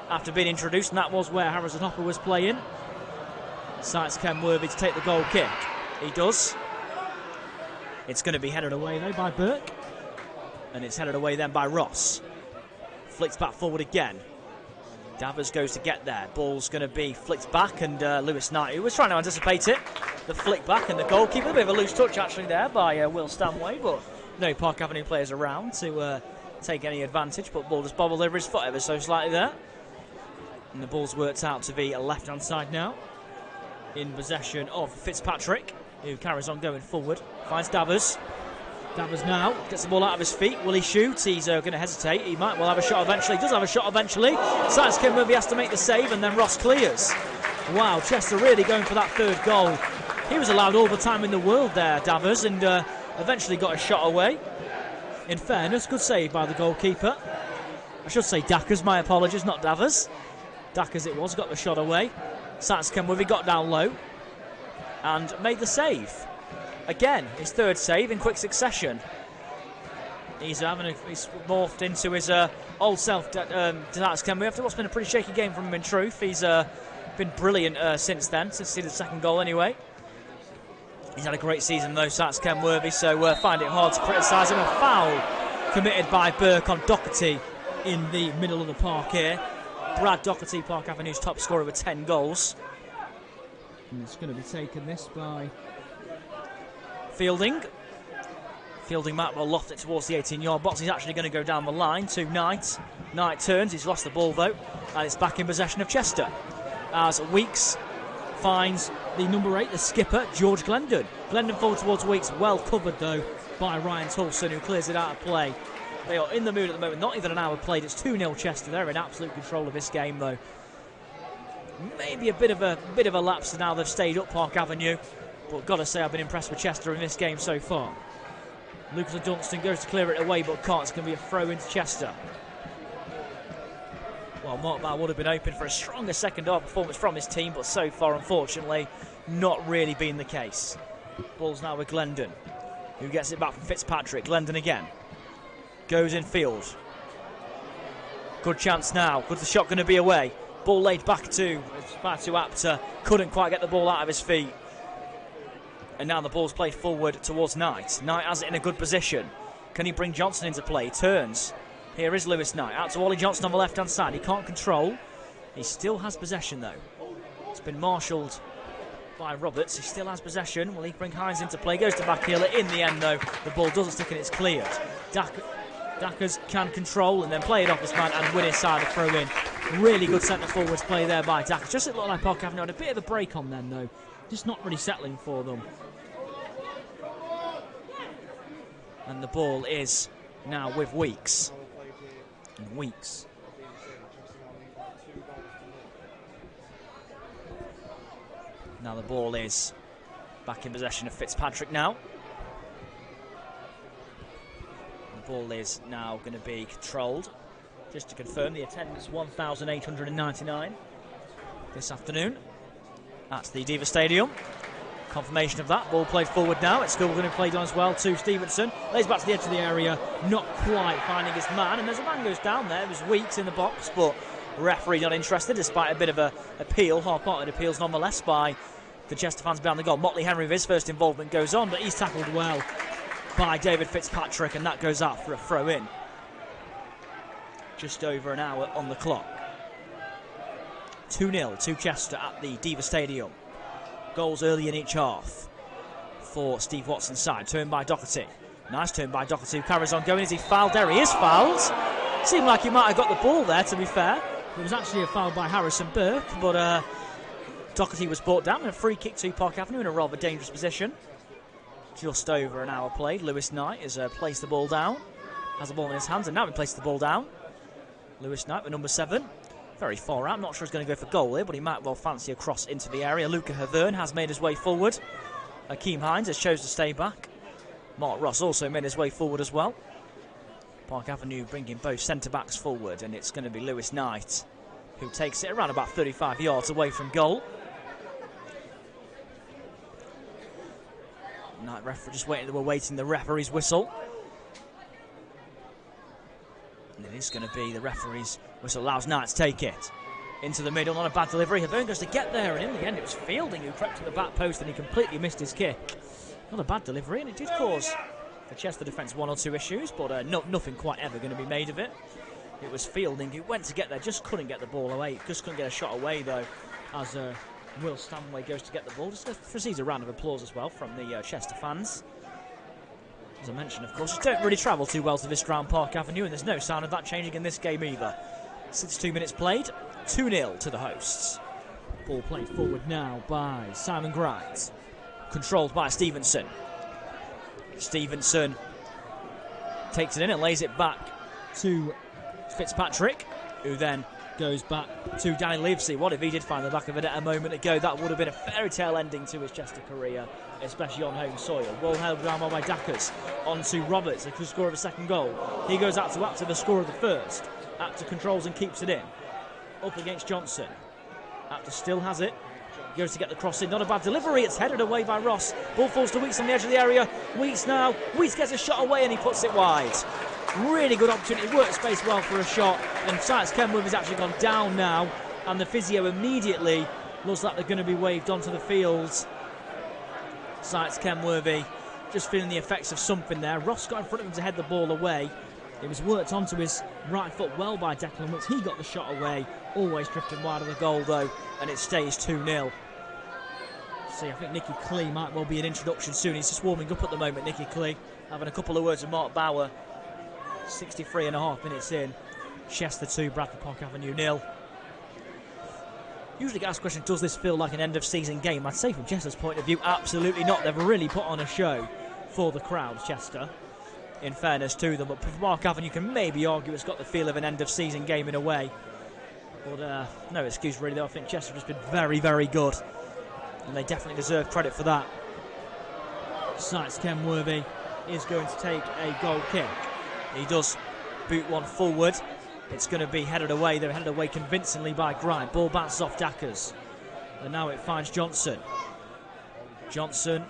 after being introduced, and that was where Harrison Hopper was playing. Sites Kenworthy to take the goal kick. He does. It's going to be headed away, though, by Burke. And it's headed away then by Ross. Flicks back forward again. Davers goes to get there. Ball's going to be flicked back, and Lewis Knight, who was trying to anticipate it. The flick back, and the goalkeeper. A bit of a loose touch, actually, there by Will Stanway, but no Park Avenue players around to take any advantage. But ball just bobbled over his foot ever so slightly there. And the ball's worked out to be a left-hand side now. In possession of Fitzpatrick, who carries on going forward. Finds Davers. Davers now gets the ball out of his feet. Will he shoot? He's going to hesitate. He might well have a shot eventually. He does have a shot eventually. Sites Kenworthy has to make the save, and then Ross clears. Wow, Chester really going for that third goal. He was allowed all the time in the world there, Davers, and eventually got a shot away. In fairness, good save by the goalkeeper. I should say Dackers, my apologies, not Davers. Dackers it was, got the shot away. Sites Kenworthy got down low and made the save. Again, his third save in quick succession. He's morphed into his old self, Sites Kenworthy, after what's been a pretty shaky game from him in truth. He's been brilliant since then, since he did the second goal anyway. He's had a great season though, Sites Kenworthy, so find it hard to criticise him. A foul committed by Burke on Doherty in the middle of the park here. Brad Doherty, Park Avenue's top scorer with 10 goals. And it's going to be taken this by Fielding. Fielding might well loft it towards the 18-yard box. He's actually going to go down the line to Knight. Knight turns, he's lost the ball though, and it's back in possession of Chester as Weeks finds the number 8, the skipper, George Glendon. Glendon forward towards Weeks, well covered though by Ryan Tulson, who clears it out of play. They are in the mood at the moment, not even an hour played. It's 2-0 Chester. They're in absolute control of this game though. Maybe a bit of a lapse now they've stayed up Park Avenue, but got to say I've been impressed with Chester in this game so far. Lucas Dunstan goes to clear it away but can't. It's going to be a throw into Chester. Well, Mark Bow would have been open for a stronger second half performance from his team, but so far unfortunately not really been the case. Ball's now with Glendon, who gets it back from Fitzpatrick. Glendon again goes in field. Good chance now. Good, the shot going to be away. Ball laid back to Apter. Couldn't quite get the ball out of his feet. And now the ball's played forward towards Knight. Knight has it in a good position. Can he bring Johnson into play? He turns. Here is Lewis Knight. Out to Ollie Johnson on the left-hand side. He can't control. He still has possession, though. It's been marshalled by Roberts. He still has possession. Will he bring Hines into play? Goes to Backheeler. In the end, though, the ball doesn't stick and it's cleared. Dackers can control and then play it off his man and win inside the throw-in. Really good centre-forwards play there by Dackers. Just it looked like Park Avenue had a bit of a break on then, though. Just not really settling for them. And the ball is now with Weeks. And Weeks. Now the ball is back in possession of Fitzpatrick now. The ball is now going to be controlled. Just to confirm, the attendance 1,899 this afternoon at the Diva Stadium. Confirmation of that. Ball played forward now. It's still going to be played on as well to Stevenson. Lays back to the edge of the area. Not quite finding his man. And there's a man goes down there. It was Weeks in the box, but referee not interested despite a bit of a appeal, half-hearted appeals nonetheless by the Chester fans behind the goal. Motley Henry with his first involvement goes on, but he's tackled well by David Fitzpatrick, and that goes out for a throw-in. Just over an hour on the clock. 2-0 to Chester at the Diva Stadium. Goals early in each half for Steve Watson's side. Turn by Doherty. Nice turn by Doherty, who carries on going. Is he fouled? There he is fouled. Seemed like he might have got the ball there, to be fair. It was actually a foul by Harrison Burke, but Doherty was brought down. And a free kick to Park Avenue in a rather dangerous position. Just over an hour played. Lewis Knight has placed the ball down. Has the ball in his hands, and now he placed the ball down. Lewis Knight with number 7. Very far out. I'm not sure he's going to go for goal here, but he might well fancy a cross into the area. Luca Havern has made his way forward. Akeem Hines has chosen to stay back. Mark Ross also made his way forward as well. Park Avenue bringing both centre-backs forward, and it's going to be Lewis Knight who takes it around about 35 yards away from goal. Knight referee just waiting. We're waiting the referee's whistle. And it is going to be the referee's whistle. Allows Knight to take it into the middle. Not a bad delivery. Havern goes to get there, and in the end it was Fielding who crept to the back post and he completely missed his kick. Not a bad delivery, and it did cause the Chester defence 1 or 2 issues, but nothing quite ever going to be made of it. It was Fielding who went to get there, just couldn't get the ball away. Just couldn't get a shot away though, as Will Stanway goes to get the ball. Just receives a round of applause as well from the Chester fans. As I mentioned, of course, just don't really travel too well to this ground, Park Avenue, and there's no sign of that changing in this game either. 62 minutes played, 2-0 to the hosts. Ball played forward now by Simon Gright. Controlled by Stevenson. Stevenson takes it in and lays it back to Fitzpatrick, who then goes back to Danny Livesey. What if he did find the back of it a moment ago? That would have been a fairy tale ending to his Chester career, especially on home soil. Well held down by Dackers. On to Roberts, the score of a second goal. He goes out to Apter, the score of the first. Apter controls and keeps it in. Up against Johnson. Apter still has it. Goes to get the cross in. Not a bad delivery. It's headed away by Ross. Ball falls to Weeks on the edge of the area. Weeks now. Weeks gets a shot away and he puts it wide. Really good opportunity. Worked space well for a shot. And Sykes Kenworth has actually gone down now. And the physio immediately looks like they're going to be waved onto the field. Sykes Kenworthy just feeling the effects of something there. Ross got in front of him to head the ball away. It was worked onto his right foot well by Declan Wicks. He got the shot away. Always drifting wide of the goal though. And it stays 2-0. See, I think Nicky Clee might well be an introduction soon. He's just warming up at the moment, Nicky Clee. Having a couple of words with Mark Bauer. 63.5 minutes in. Chester 2, Bradford Park Avenue 0. Usually get asked the question, does this feel like an end of season game? I'd say from Chester's point of view, absolutely not. They've really put on a show for the crowd, Chester, in fairness to them. But for Park Avenue, you can maybe argue it's got the feel of an end of season game in a way. But no excuse really, though. I think Chester has been very, very good. And they definitely deserve credit for that. Sykes Kenworthy is going to take a goal kick. He does boot one forward. It's going to be headed away. They're headed away convincingly by Grind. Ball bounces off Dackers. And now it finds Johnson. Johnson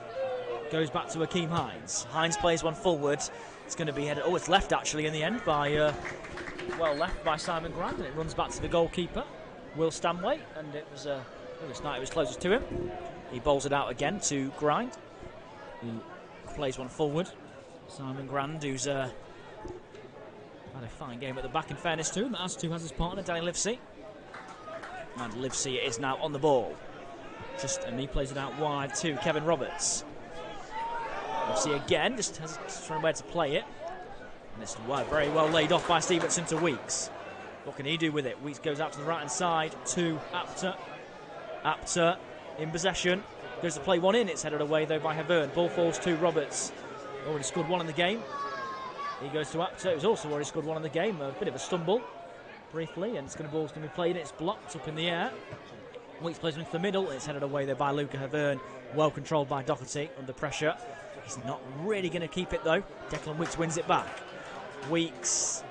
goes back to Akeem Hines. Hines plays one forward. It's going to be headed... Oh, it's left actually in the end by... well left by Simon Grind. And it runs back to the goalkeeper, Will Stanway. And it was Lewis Knight who was closest to him. He bowls it out again to Grind. He plays one forward. Simon Grind, who's... had a fine game at the back in fairness to him, as too has his partner Danny Livesey. And Livesey is now on the ball. And he plays it out wide to Kevin Roberts. Livesey again, just has trying where to play it. And it's very well laid off by Stevenson to Weeks. What can he do with it? Weeks goes out to the right hand side to Apter. Apter in possession. Goes to play one in, it's headed away though by Havern. Ball falls to Roberts. Already scored one in the game. He goes to Apter, who's also already scored one in the game. A bit of a stumble, briefly, and ball's going to be played. It's blocked up in the air. Weeks plays into the middle. It's headed away there by Luca Havern. Well controlled by Doherty under pressure. He's not really going to keep it though. Declan Weeks wins it back. Weeks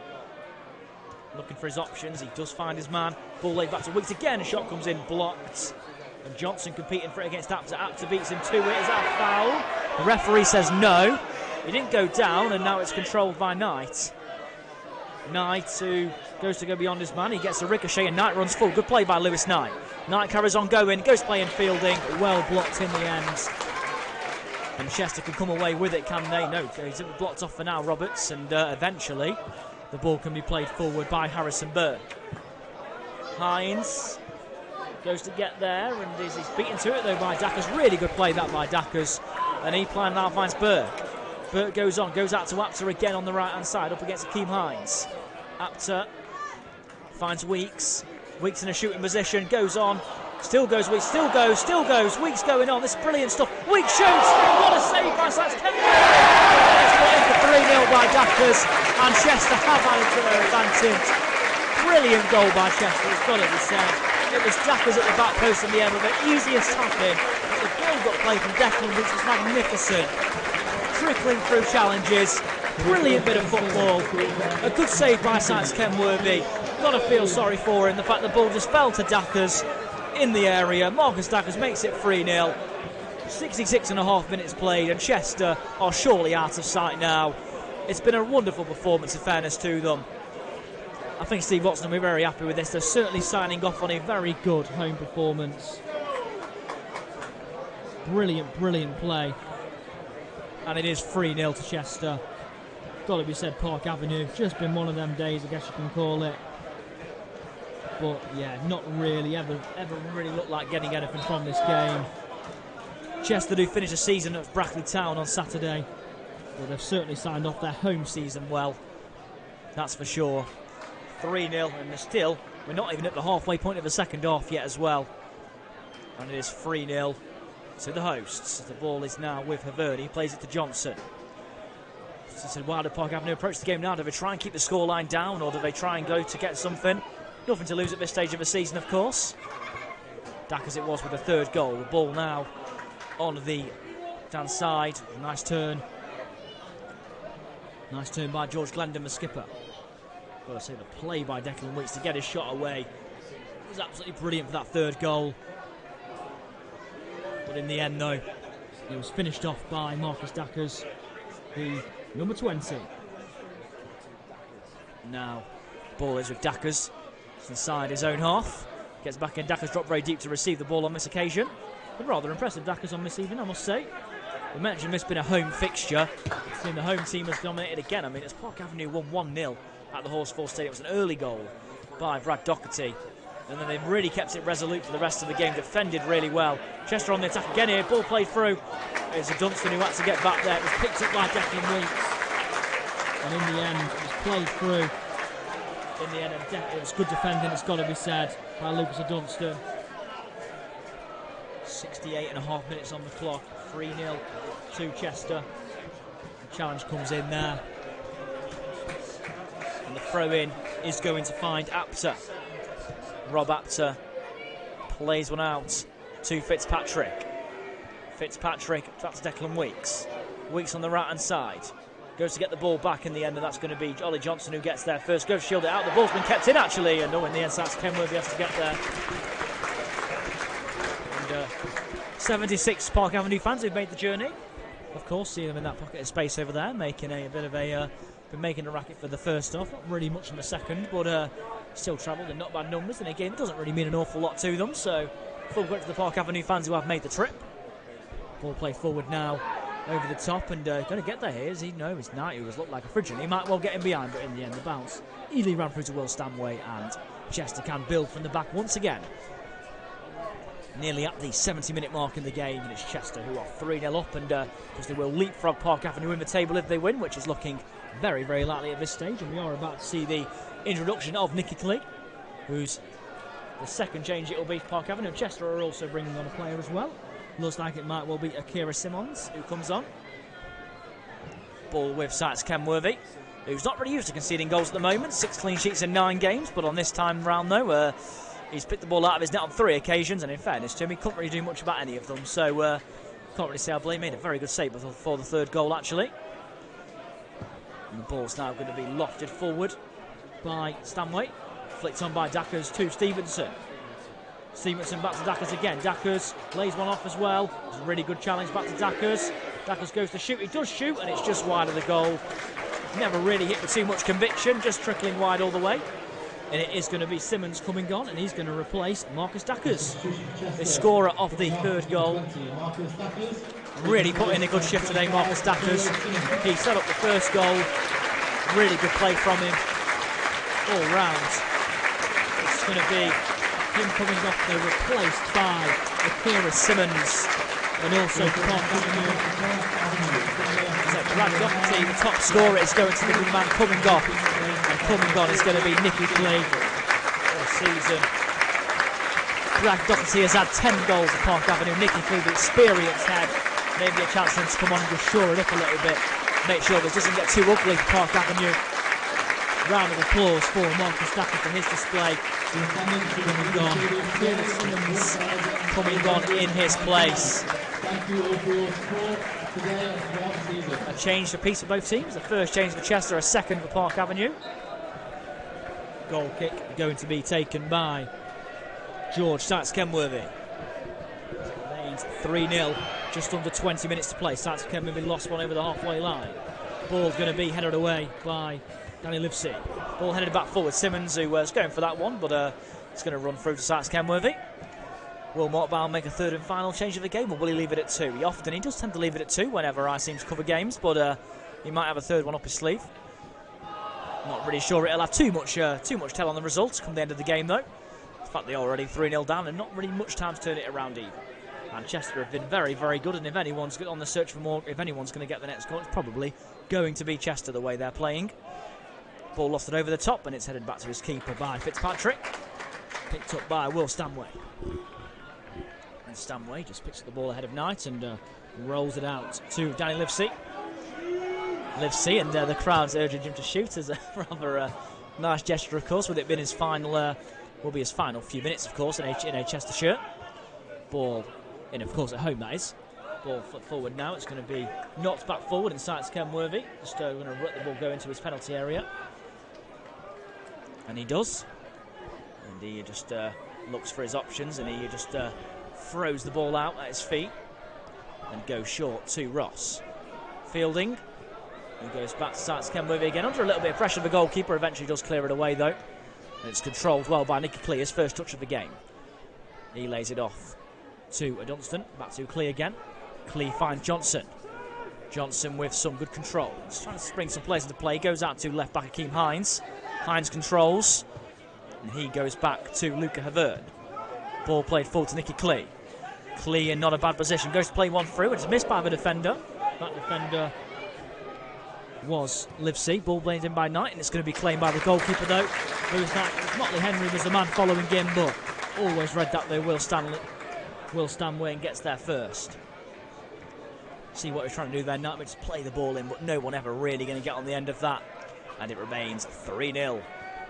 looking for his options. He does find his man. Ball laid back to Weeks again. A shot comes in, blocked. And Johnson competing for it against Apter. Apter beats him to it. Is that a foul? The referee says no. He didn't go down, and now it's controlled by Knight. Knight, who goes to go beyond his man. He gets a ricochet, and Knight runs full. Good play by Lewis Knight. Knight carries on going, goes playing fielding. Well blocked in the end. And Chester can come away with it, can they? No, he's blocked off for now, Roberts, and eventually the ball can be played forward by Harrison Burke. Hines goes to get there, and he's beaten to it though by Dackers. Really good play that by Dackers. And he now finds Burke. Burke goes on, goes out to Apter again on the right-hand side, up against Akeem Hines. Apter finds Weeks. Weeks in a shooting position, goes on, still goes Weeks, still goes. Weeks going on, this is brilliant stuff. Weeks shoots, what a save by Sykes Kenworthy. It's put in for 3-0 by Dackers, and Chester have added to their advantage. Brilliant goal by Chester, it's got to be said. It was Dackers at the back post in the end with the easiest tapping. The ball got played from Declan Weeks was magnificent. Trickling through challenges, brilliant bit of football, a good save by Sykes Kenworthy. Got to feel sorry for him, the fact the ball just fell to Dackers in the area. Marcus Dackers makes it 3-0. 66.5 minutes played, and Chester are surely out of sight now. It's been a wonderful performance in fairness to them. I think Steve Watson will be very happy with this. They're certainly signing off on a very good home performance. Brilliant, brilliant play. And it is 3-0 to Chester. Got to be said, Park Avenue. Just been one of them days, I guess you can call it. But yeah, not really ever really looked like getting anything from this game. Chester do finish the season at Brackley Town on Saturday. But they've certainly signed off their home season well. That's for sure. 3-0, and we're not even at the halfway point of the second half yet as well. And it is 3-0 to the hosts. The ball is now with Havern. He plays it to Johnson. So why do Park Avenue approach the game now? Do they try and keep the scoreline down, or do they try and go to get something? Nothing to lose at this stage of the season, of course. Dackers it was with the third goal. The ball now on the down side. Nice turn. Nice turn by George Glendon, the skipper. Got to say, the play by Declan Weeks to get his shot away. It was absolutely brilliant for that third goal. But in the end, though, it was finished off by Marcus Dackers, the number 20. Now, ball is with Dackers. It's inside his own half. Gets back in. Dackers dropped very deep to receive the ball on this occasion. But rather impressive Dackers on this evening, I must say. We mentioned this being a home fixture. The home team has dominated again. I mean, it's Park Avenue won 1-0 at the Horsfall Stadium. It was an early goal by Brad Doherty. And then they've really kept it resolute for the rest of the game, defended really well. Chester on the attack again here, ball played through. It's a Dunstan who had to get back there. It was picked up by Declan Weeks. And in the end, it was played through. In the end, it was good defending, it's got to be said, by Lucas Dunstan. 68.5 minutes on the clock, 3-0 to Chester. The challenge comes in there. And the throw-in is going to find Apter. Rob Apter plays one out to Fitzpatrick. Fitzpatrick, that's Declan Weeks. Weeks on the right-hand side. Goes to get the ball back in the end, and that's going to be Ollie Johnson who gets there first. Goes to shield it out. The ball's been kept in, actually. And no, in the end, that's Kenworthy has to get there. And 76 Park Avenue fans who've made the journey. Of course, see them in that pocket of space over there, making a bit of a... been making a racket for the first half. Not really much in the second, but still travelled in not bad numbers. And again, it doesn't really mean an awful lot to them. So, full credit to the Park Avenue fans who have made the trip. Ball play forward now. Over the top and going to get there here. As he knows, Knight, who has looked like a frigid. He might well get him behind, but in the end, the bounce easily ran through to Will Stanway, and Chester can build from the back once again. Nearly at the 70-minute mark in the game, and it's Chester who are 3-0 up, and because they will leapfrog Park Avenue in the table if they win, which is looking very, very likely at this stage. And we are about to see the introduction of Nicky Clee, who's the second change it will be for Park Avenue. Chester are also bringing on a player as well. Looks like it might well be Akira Simmons who comes on. Ball with Sykes Kenworthy, who's not really used to conceding goals at the moment. 6 clean sheets in 9 games, but on this time round though, he's picked the ball out of his net on 3 occasions, and in fairness to him, he couldn't really do much about any of them. So can't really say I blame him. Made a very good save for the third goal actually. And the ball's now going to be lofted forward by Stanway. Flicked on by Dackers to Stevenson. Stevenson back to Dackers again. Dackers lays one off as well. It's a really good challenge back to Dackers. Dackers goes to shoot. He does shoot, and it's just wide of the goal. Never really hit with too much conviction, just trickling wide all the way. And it is going to be Simmons coming on, and he's going to replace Marcus Dackers, the scorer of the third goal. Really put in a good shift today, Marcus Dackers. He set up the first goal. Really good play from him all round. It's going to be him coming off, they're replaced by Akira Simmons, and also Park Avenue. So Brad Doherty, the top scorer, is going to the good man coming off, and coming on is going to be Nicky Clee for the season. Brad Doherty has had 10 goals at Park Avenue. Nicky Clee, the experienced head, maybe a chance for him to come on and just shore it up a little bit, make sure this doesn't get too ugly for Park Avenue. Round of applause for Marcus Dackers for his display. Coming on in his place. A change for piece for both teams. The first change for Chester, a second for Park Avenue. Goal kick going to be taken by George Sykes Kenworthy. Remains 3-0, just under 20 minutes to play. Sykes Kenworthy lost one over the halfway line. Ball's going to be headed away by Danny Livesey. Ball headed back forward. Simmons, who was going for that one, but it's going to run through to Sykes Kenworthy. Will Mortbound make a third and final change of the game, or will he leave it at 2? He does tend to leave it at 2 whenever I seem to cover games, but he might have a third one up his sleeve. Not really sure it'll have too much tell on the results come the end of the game, though. The fact they're already 3-0 down and not really much time to turn it around even. Manchester have been very, very good, and if anyone's on the search for more, if anyone's going to get the next goal, it's probably going to be Chester the way they're playing. Ball lofted over the top, and it's headed back to his keeper by Fitzpatrick. Picked up by Will Stanway. And Stanway just picks up the ball ahead of Knight and rolls it out to Danny Livesey. Livesey, and the crowd's urging him to shoot as a rather nice gesture, of course, with it being his final, will be his final few minutes, of course, in a Chester shirt. Ball in, of course, at home, that is. Ball foot forward now. It's going to be knocked back forward and Sykes Kenworthy. Just going to let the ball go into his penalty area. And he does. And he just looks for his options, and he just throws the ball out at his feet and goes short to Ross. Fielding. He goes back to Sykes Kenworthy again, under a little bit of pressure. The goalkeeper eventually does clear it away, though. And it's controlled well by Nicky Clee, his first touch of the game. He lays it off to Dunstan. Back to Clee again. Clee finds Johnson. Johnson with some good control. He's trying to bring some players into play. Goes out to left back Akeem Hines. Hines controls. And he goes back to Luca Havern. Ball played forward to Nicky Klee. Klee in not a bad position. Goes to play one through. It's missed by the defender. That defender was Livesey. Ball played in by Knight, and it's going to be claimed by the goalkeeper, though. Motley Henry was the man following him, but always read that, though. Will Stanway and gets there first. See what he's trying to do there. Knight just play the ball in, but no one ever really going to get on the end of that. And it remains 3-0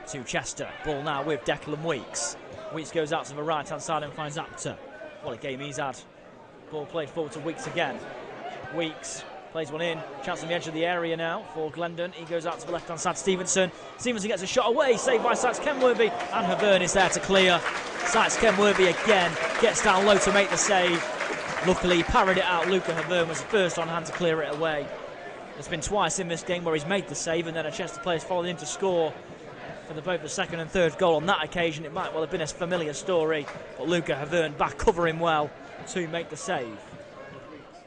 to Chester. Ball now with Declan Weeks. Weeks goes out to the right-hand side and finds Apter. What a game he's had. Ball played forward to Weeks again. Weeks plays one in. Chance on the edge of the area now for Glendon. He goes out to the left-hand side. Stevenson. Stevenson gets a shot away. Saved by Sykes Kenworthy. And Havern is there to clear. Sykes Kenworthy again gets down low to make the save. Luckily, he parried it out. Luca Havern was first on hand to clear it away. There's been twice in this game where he's made the save and then a Chester player's followed in to score for both the second and third goal. On that occasion, it might well have been a familiar story, but Luca Havern back covering well to make the save.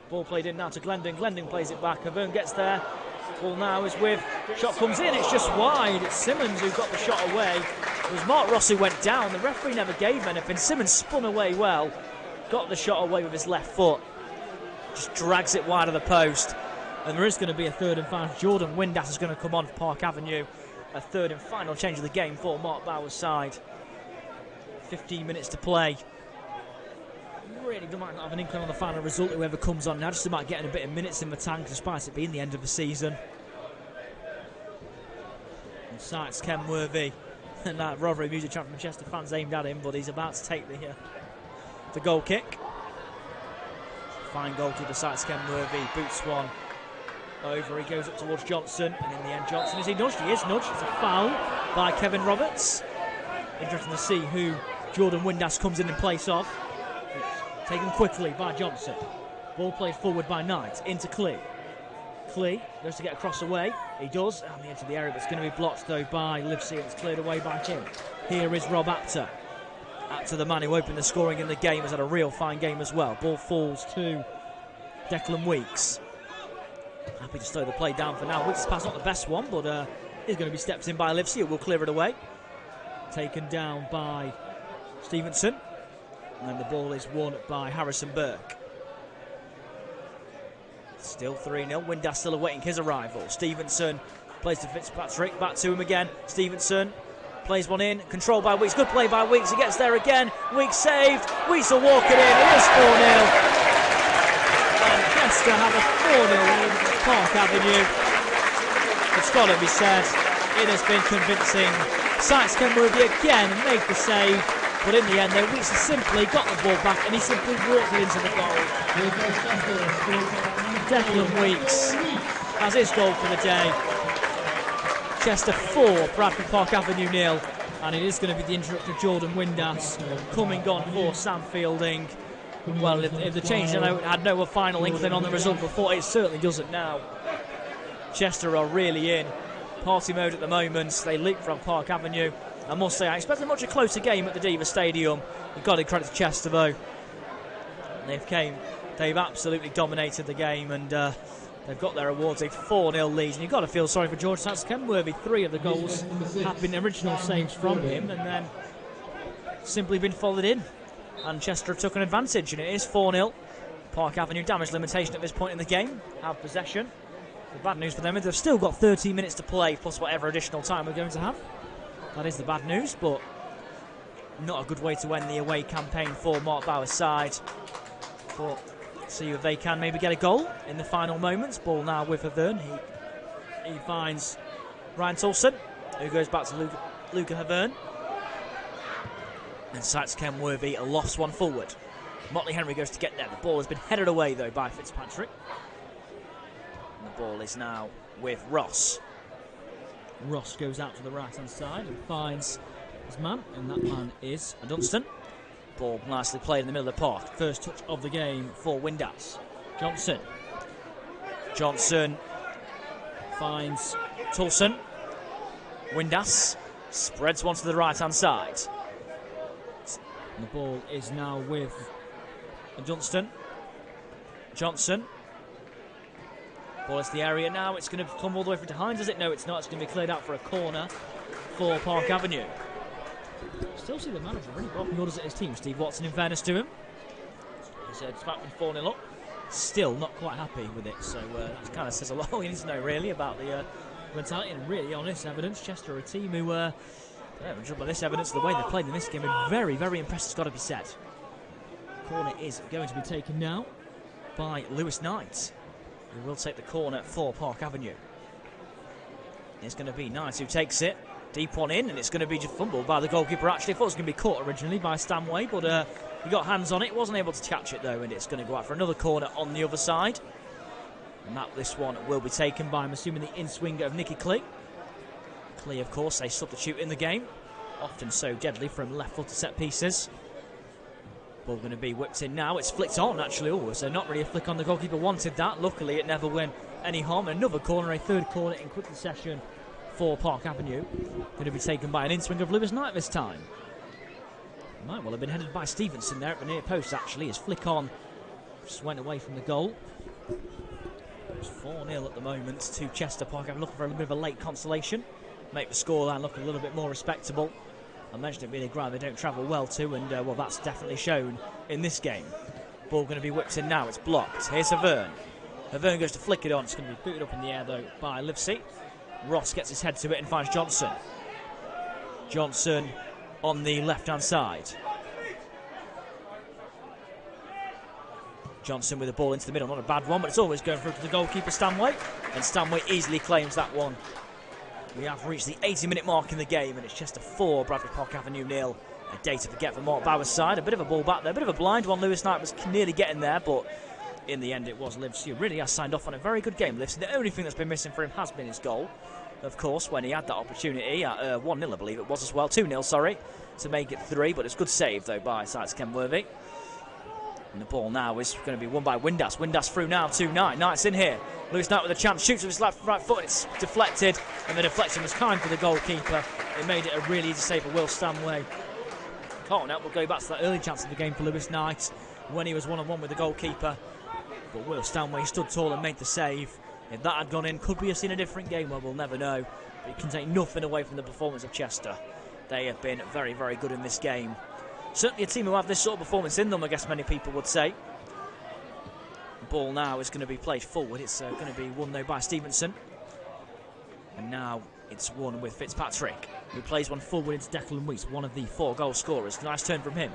Ball played in now to Glendon. Glendon plays it back. Havern gets there. Ball now is with. Shot comes in. It's just wide. It's Simmons who got the shot away. It was Mark Ross who went down. The referee never gave anything. Simmons spun away well. Got the shot away with his left foot. Just drags it wide of the post. And there is going to be a third and final. Jordan Windass is going to come on for Park Avenue. A third and final change of the game for Mark Bauer's side. 15 minutes to play. Really might not have an inkling on the final result, whoever comes on now, just about getting a bit of minutes in the tank despite it being the end of the season. And Sykes Kenworthy, and that Rotherham music chant from Chester fans aimed at him, but he's about to take the goal kick. Fine goal to the Sykes Kenworthy, boots one over, he goes up towards Johnson, and in the end Johnson, is he nudged? He is nudged. It's a foul by Kevin Roberts. Interesting to see who Jordan Windass comes in place of. Taken quickly by Johnson. Ball played forward by Knight, into Klee. Klee goes to get across away. He does, on the edge of the area, but it's going to be blocked though by Livesey, and it's cleared away by him. Here is Rob Apter. Apter, the man who opened the scoring in the game, has had a real fine game as well. Ball falls to Declan Weeks. Happy to slow the play down for now. Weeks' pass not the best one, but is going to be stepped in by Livesey, who will clear it away. Taken down by Stevenson. And the ball is won by Harrison Burke. Still 3-0. Windass still awaiting his arrival. Stevenson plays to Fitzpatrick. Back to him again. Stevenson plays one in. Controlled by Weeks. Good play by Weeks. He gets there again. Weeks saved. Weeks will walk it in. It is 4-0. And Chester have a 4-0 lead at Park Avenue. It's got to be said, it has been convincing. Sykes Kenworthy again made the save. But in the end, though, Weeks has simply got the ball back and he simply walked it into the goal. Declan Weeks has his goal for the day. Chester 4, Bradford Park Avenue 0. And it is going to be the introduction of Jordan Windass coming on for Sam Fielding. Well, if the change had no final inkling on the result before, it certainly doesn't now. Chester are really in party mode at the moment. They leap from Park Avenue. I must say, I expect a much closer game at the Diva Stadium. You've got to credit to Chester, though. They've absolutely dominated the game, and they've got their awards. A 4-0 lead, and you've got to feel sorry for George Sykes Kenworthy. 3 of the goals have been original saves from him, and then simply been followed in. And Chester took an advantage, and it is 4-0. Park Avenue damage limitation at this point in the game. Have possession. The bad news for them is they've still got 13 minutes to play, plus whatever additional time we're going to have. That is the bad news, but not a good way to end the away campaign for Mark Bauer's side. But see if they can maybe get a goal in the final moments. Ball now with Havern. He finds Ryan Tulson, who goes back to Luca Havern. And Sykes Kenworthy lost one forward. Motley Henry goes to get there. The ball has been headed away, though, by Fitzpatrick. And the ball is now with Ross. Ross goes out to the right-hand side and finds his man, and that man is Dunstan. Ball nicely played in the middle of the park. First touch of the game for Windass. Johnson. Johnson finds Tulson. Windass spreads one to the right-hand side. And the ball is now with Dunstan. Johnson. Ball is the area now. It's going to come all the way from behind, does it? No, it's not. It's going to be cleared out for a corner for Park Avenue. Still see the manager really barking orders at his team. Steve Watson, in fairness to him. He's about to be 4-0 up. Still not quite happy with it, so that kind of says a lot you need to know really about the mentality. And really, on this evidence, Chester are a team who, judged by this evidence, the way they played in this game, been very, very impressive, it's got to be said. Corner is going to be taken now by Lewis Knight, who will take the corner for Park Avenue. It's going to be Knight who takes it. Deep one in, and it's going to be just fumbled by the goalkeeper. Actually, I thought it was going to be caught originally by Stanway, but he got hands on it, wasn't able to catch it though, and it's going to go out for another corner on the other side. And this one will be taken by, I'm assuming, the in-swinger of Nicky Clee. Clee, of course, a substitute in the game, often so deadly from left-footed set pieces. Ball going to be whipped in now. It's flicked on, actually. Oh, so not really a flick on. The goalkeeper wanted that. Luckily, it never went any harm. Another corner, a third corner in quick succession for Park Avenue. Going to be taken by an in-swinger of Lewis Knight this time. Might well have been headed by Stevenson there at the near post, actually. His flick on just went away from the goal. It's 4-0 at the moment to Chester. Park Avenue looking for a little bit of a late consolation. Make the scoreline look a little bit more respectable. I mentioned it being a ground they don't travel well to, and well, that's definitely shown in this game. Ball going to be whipped in now. It's blocked. Here's Havern. Havern goes to flick it on. It's going to be booted up in the air, though, by Livesey. Ross gets his head to it and finds Johnson. Johnson on the left-hand side. Johnson with the ball into the middle. Not a bad one, but it's always going through to the goalkeeper, Stanway. And Stanway easily claims that one. We have reached the 80-minute mark in the game, and it's Chester 4, Bradford Park Avenue 0. A day to forget for Mark Bauer's side. A bit of a ball back there, a bit of a blind one. Lewis Knight was nearly getting there, but in the end it was Livesey who really has signed off on a very good game. Livesey, the only thing that's been missing for him has been his goal. Of course, when he had that opportunity at 1-0, I believe it was as well. 2-0, sorry, to make it 3, but it's a good save, though, by Sites Kenworthy. And the ball now is going to be won by Windass. Windass through now to Knight. Knight's in here. Lewis Knight with a chance, shoots with his right foot. It's deflected, and the deflection was kind for the goalkeeper. It made it a really easy save for Will Stanway. Can't help but go back to that early chance of the game for Lewis Knight when he was one-on-one with the goalkeeper. But Will Stanway stood tall and made the save. If that had gone in, could we have seen a different game? Well, we'll never know. But it can take nothing away from the performance of Chester. They have been very, very good in this game. Certainly a team who have this sort of performance in them, I guess many people would say. The ball now is going to be played forward. It's going to be won, though, by Stevenson. And now it's won with Fitzpatrick, who plays one forward into Declan Weeks, one of the 4 goal scorers. Nice turn from him.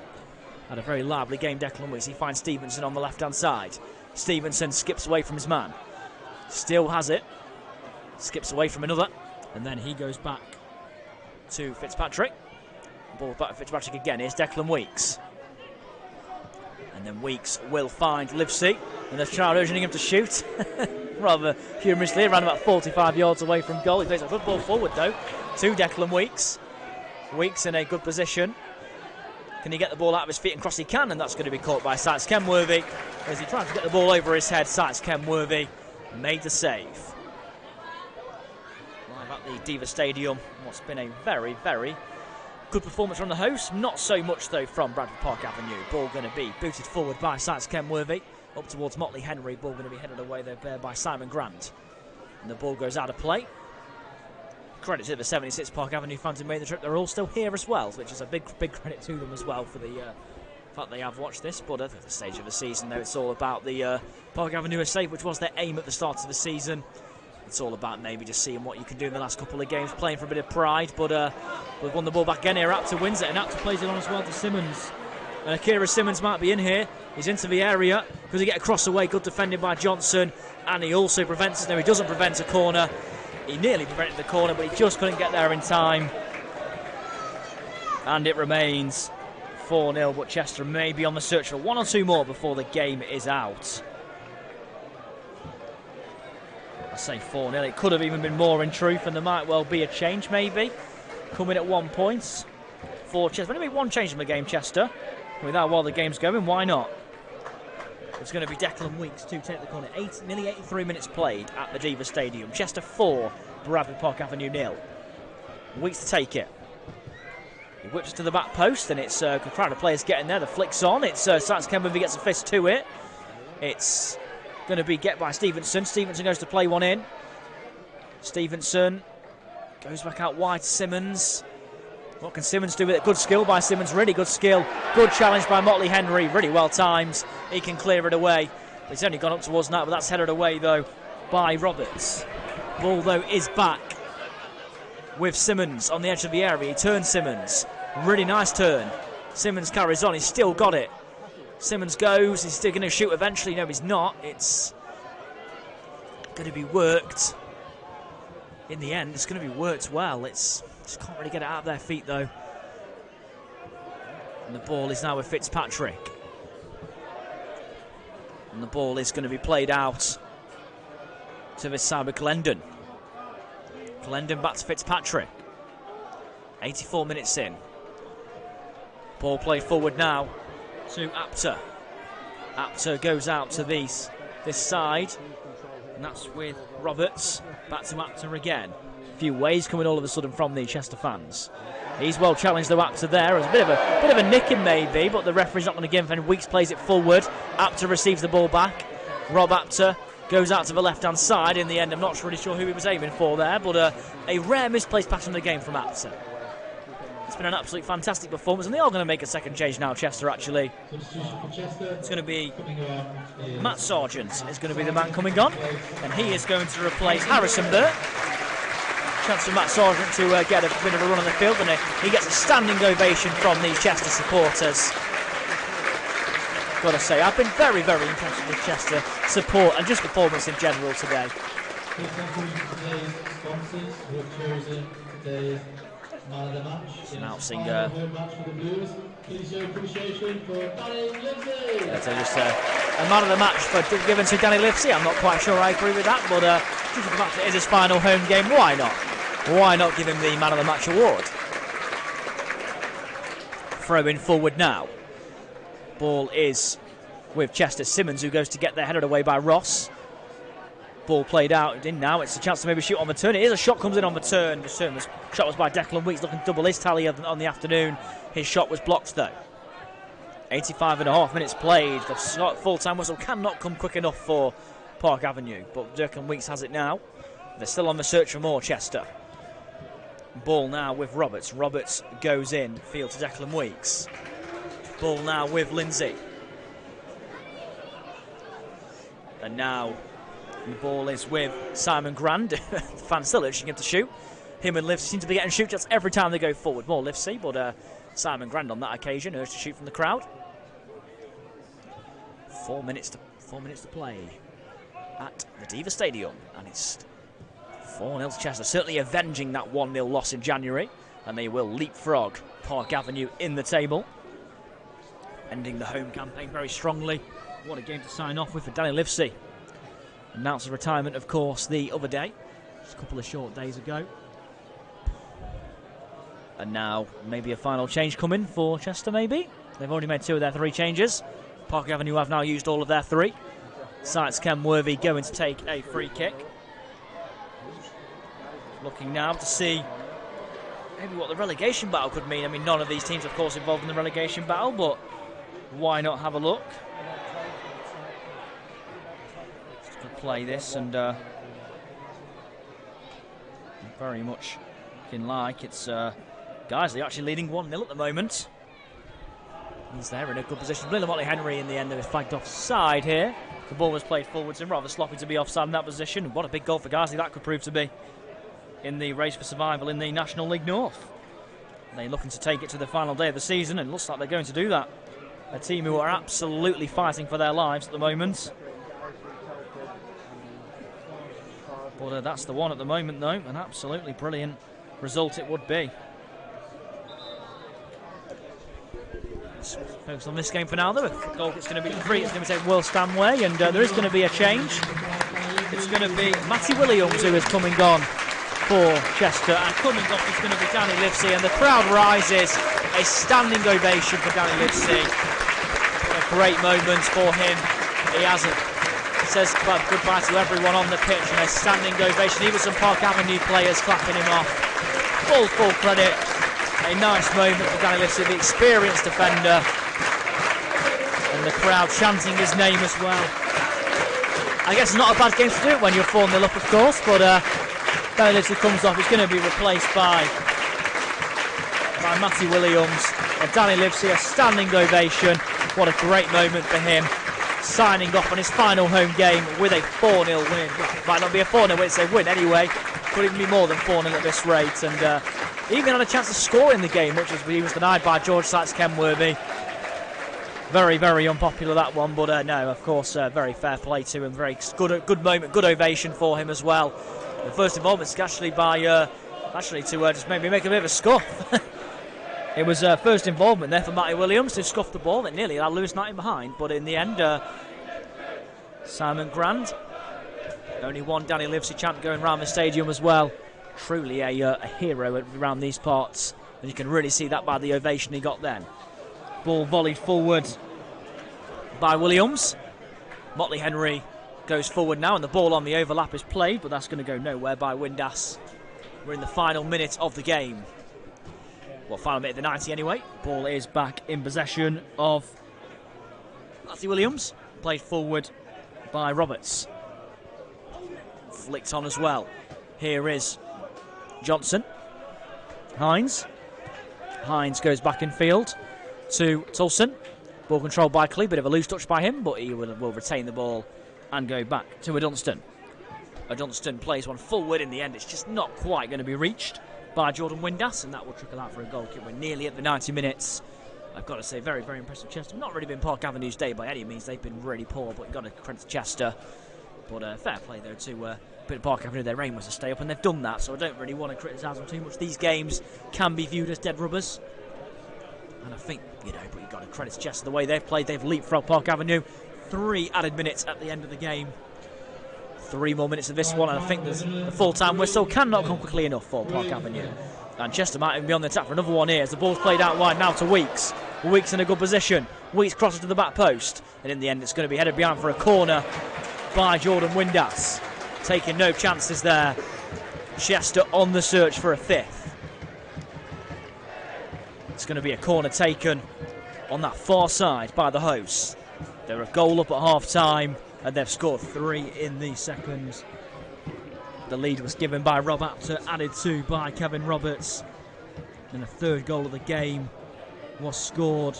Had a very lively game, Declan Weeks. He finds Stevenson on the left-hand side. Stevenson skips away from his man. Still has it. Skips away from another. And then he goes back to Fitzpatrick. Ball back to Fitzpatrick again. Here's Declan Weeks. And then Weeks will find Livesey. And the crowd urging him to shoot. Rather humorously, around about 45 yards away from goal. He plays a good ball forward, though, to Declan Weeks. Weeks in a good position. Can he get the ball out of his feet and cross? He can, and that's going to be caught by Sites Kenworthy. As he tries to get the ball over his head, Sites Kenworthy made the save. Live at the Diva Stadium, what's been a very, very good performance from the host. Not so much, though, from Bradford Park Avenue. Ball going to be booted forward by Sites Kenworthy. Up towards Motley Henry. Ball going to be headed away there by Simon Grant. And the ball goes out of play. Credit to the 76 Park Avenue fans who made the trip. They're all still here as well, which is a big credit to them as well for the fact they have watched this. But at the stage of the season, though, it's all about the Park Avenue escape, which was their aim at the start of the season. It's all about maybe just seeing what you can do in the last couple of games, playing for a bit of pride. But we've won the ball back again here. Apter wins it, and Apter plays it on as well to Simmons. And Akira Simmons might be in here. He's into the area. Does he get a cross away? Good defending by Johnson. And he also prevents it. No, he doesn't prevent a corner. He nearly prevented the corner, but he just couldn't get there in time. And it remains 4-0, but Chester may be on the search for 1 or 2 more before the game is out. I say 4-0. It could have even been more in truth, and there might well be a change, maybe. Coming at 1 point for Chester. Only one change in the game, Chester. With that, while the game's going, why not? It's going to be Declan Weeks to take the corner. Nearly 83 minutes played at the Diva Stadium. Chester 4, Bradford Park Avenue 0. Weeks to take it. He whips it to the back post, and it's a crowd of players getting there. The flick's on. It's Sites Kenworthy gets a fist to it. It's going to be get by Stevenson. Stevenson goes to play one in. Stevenson goes back out wide to Simmons. What can Simmons do with it? Good skill by Simmons, really good skill. Good challenge by Motley Henry, really well timed. He can clear it away. He's only gone up towards that, but that's headed away though by Roberts. Ball though is back with Simmons on the edge of the area. He turns Simmons. Really nice turn. Simmons carries on. He's still got it. Simmons goes. He's still going to shoot eventually. No, he's not. It's going to be worked. In the end, it's going to be worked well. It's just can't really get it out of their feet though. And the ball is now with Fitzpatrick. And the ball is going to be played out to this side with Glendon. Glendon back to Fitzpatrick. 84 minutes in. Ball played forward now to Apter. Apter goes out to this side. And that's with Roberts. Back to Apter again. A few waves coming all of a sudden from the Chester fans. He's well challenged though, Apter there. It was a bit of a nicking maybe, but the referee's not going to give him. Weeks plays it forward. Apter receives the ball back. Rob Apter goes out to the left-hand side. In the end, I'm not really sure who he was aiming for there, but a rare misplaced pass in the game from Apter. It's been an absolutely fantastic performance, and they are going to make a second change now, Chester, actually. It's going to be Matt Sargent is going to be the man coming on, and he is going to replace Harrison Burt. Chance for Matt Sargent to get a bit of a run on the field, and he gets a standing ovation from these Chester supporters. Got to say, I've been very, very impressed with Chester support and just performance in general today. Announcing just a man of the match given to Danny Livesey. I'm not quite sure I agree with that, but due to the fact it is his final home game, why not? Why not give him the man of the match award? Throw in forward now. Ball is with Chester. Simmons, who goes to get there, headed away by Ross. Ball played out in now. It's a chance to maybe shoot on the turn. It is a shot, comes in on the turn. The shot was by Declan Weeks, looking to double his tally on the afternoon. His shot was blocked though. 85.5 minutes played. The full-time whistle cannot come quick enough for Park Avenue, but Declan Weeks has it now. They're still on the search for more, Chester. Ball now with Roberts. Roberts goes in, field to Declan Weeks. Ball now with Lindsay. And now the ball is with Simon Grand. The fans still urging him to shoot. Him and Livesey seem to be getting shoot shots every time they go forward. More Livesey, but Simon Grand on that occasion urged to shoot from the crowd. 4 minutes to play at the Diva Stadium, and it's 4-0 to Chester. Certainly avenging that 1-0 loss in January, and they will leapfrog Park Avenue in the table, ending the home campaign very strongly. What a game to sign off with for Danny Livesey. Announced his retirement, of course, the other day, just a couple of short days ago. And now maybe a final change coming for Chester, maybe. They've already made 2 of their 3 changes. Park Avenue have now used all of their 3. Sights Ken Worthy going to take a free kick. Looking now to see maybe what the relegation battle could mean. I mean, none of these teams, of course, involved in the relegation battle, but why not have a look? Just to play this, and very much looking like it's Guiseley actually leading 1-0 at the moment. He's there in a good position. Little Motley Henry in the end of his flagged offside here. The ball was played forwards and rather sloppy to be offside in that position. What a big goal for Guiseley that could prove to be in the race for survival in the National League North. They're looking to take it to the final day of the season, and it looks like they're going to do that. A team who are absolutely fighting for their lives at the moment. But that's the one at the moment, though. An absolutely brilliant result it would be. Let's focus on this game for now, though. The goal is going to be free. It's going to be Will Stanway, and there is going to be a change. It's going to be Matty Williams who is coming on for Chester, and coming off is going to be Danny Livesey, and the crowd rises. A standing ovation for Danny Livesey. A great moment for him. He says goodbye to everyone on the pitch, and a standing ovation. Even some Park Avenue players clapping him off. Full credit. A nice moment for Danny Livesey, the experienced defender, and the crowd chanting his name as well. I guess it's not a bad game to do it when you're 4-0 up, of course, but Danny Livesey comes off. He's going to be replaced by by Matty Williams. And Danny Livesey, a standing ovation. What a great moment for him. Signing off on his final home game with a 4-0 win. Well, it might not be a 4-0 win, it's a win anyway. Could even be more than 4-0 at this rate. And even had a chance to score in the game, which he was denied by George Sykes-Kenworthy. Very, very unpopular, that one. But no, of course, very fair play to him. Very good moment, good ovation for him as well. The first involvement's actually by... to just maybe make a bit of a scuff. It was first involvement there for Matty Williams to scuff the ball. It nearly had Lewis Knighton behind, but in the end, Simon Grand, only one Danny Livesey chant going around the stadium as well. Truly a hero around these parts, and you can really see that by the ovation he got then. Ball volleyed forward by Williams. Motley Henry goes forward now, and the ball on the overlap is played, but that's going to go nowhere by Windass. We're in the final minute of the game. Well, final minute of the 90 anyway. Ball is back in possession of Matthew Williams. Played forward by Roberts. Flicked on as well. Here is Johnson. Hines. Hines goes back in field to Tulson. Ball controlled by Clee. Bit of a loose touch by him, but he will retain the ball and go back to Dunstan. Dunstan plays one forward. In the end, it's just not quite going to be reached by Jordan Windass, and that will trickle out for a goal kick. We're nearly at the 90 minutes. I've got to say, very, very impressive Chester. Not really been Park Avenue's day by any means. They've been really poor, but you've got to credit to Chester. But fair play, though, to Park Avenue. Their aim was to stay up, and they've done that, so I don't really want to criticise them too much. These games can be viewed as dead rubbers, and I think, but you've got to credit to Chester. The way they've played, they've leapfrogged Park Avenue. 3 added minutes at the end of the game. 3 more minutes of this one, and I think the full-time whistle cannot come quickly enough for Park Avenue. And Chester might even be on the attack for another one here as the ball's played out wide now to Weeks. Weeks in a good position. Weeks crosses to the back post, and in the end it's going to be headed behind for a corner by Jordan Windass. Taking no chances there. Chester on the search for a 5th. It's going to be a corner taken on that far side by the hosts. They're a goal up at half-time, and they've scored 3 in the second. The lead was given by Rob Apter, added to by Kevin Roberts. And the 3rd goal of the game was scored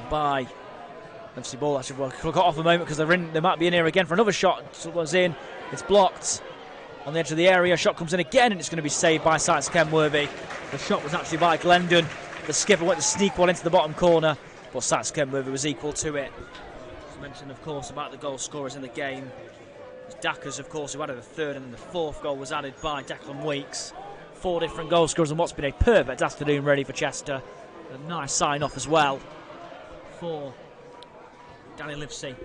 by... Let's see, ball actually got off a moment because they might be in here again for another shot. So it was in. It's blocked on the edge of the area. Shot comes in again, and it's going to be saved by Sykes-Kenworthy. The shot was actually by Glendon. The skipper went to sneak one into the bottom corner, but Sykes-Kenworthy was equal to it. As mentioned, of course, about the goal scorers in the game. Dackers, of course, who added the 3rd, and the 4th goal was added by Declan Weeks. 4 different goal scorers, and what's been a perfect afternoon ready for Chester. A nice sign-off as well for Danny Livesey.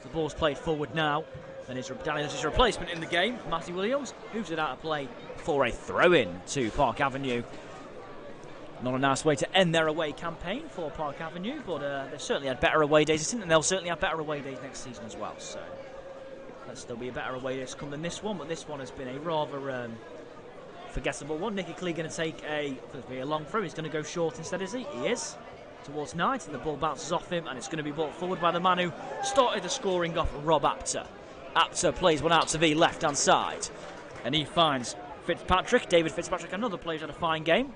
The ball's played forward now, and it's Danny Livesey's replacement in the game, Matty Williams, who's it out of play for a throw-in to Park Avenue. Not a nice way to end their away campaign for Park Avenue, but they've certainly had better away days, and they'll certainly have better away days next season as well. So there'll be a better away days to come than this one, but this one has been a rather forgettable one. Nicky Clee going to take a long throw. He's going to go short instead, is he? He is. Towards Knight, and the ball bounces off him, and it's going to be brought forward by the man who started the scoring off, Rob Apter. Apter plays one out to the left-hand side, and he finds Fitzpatrick, David Fitzpatrick, another player who's had a fine game.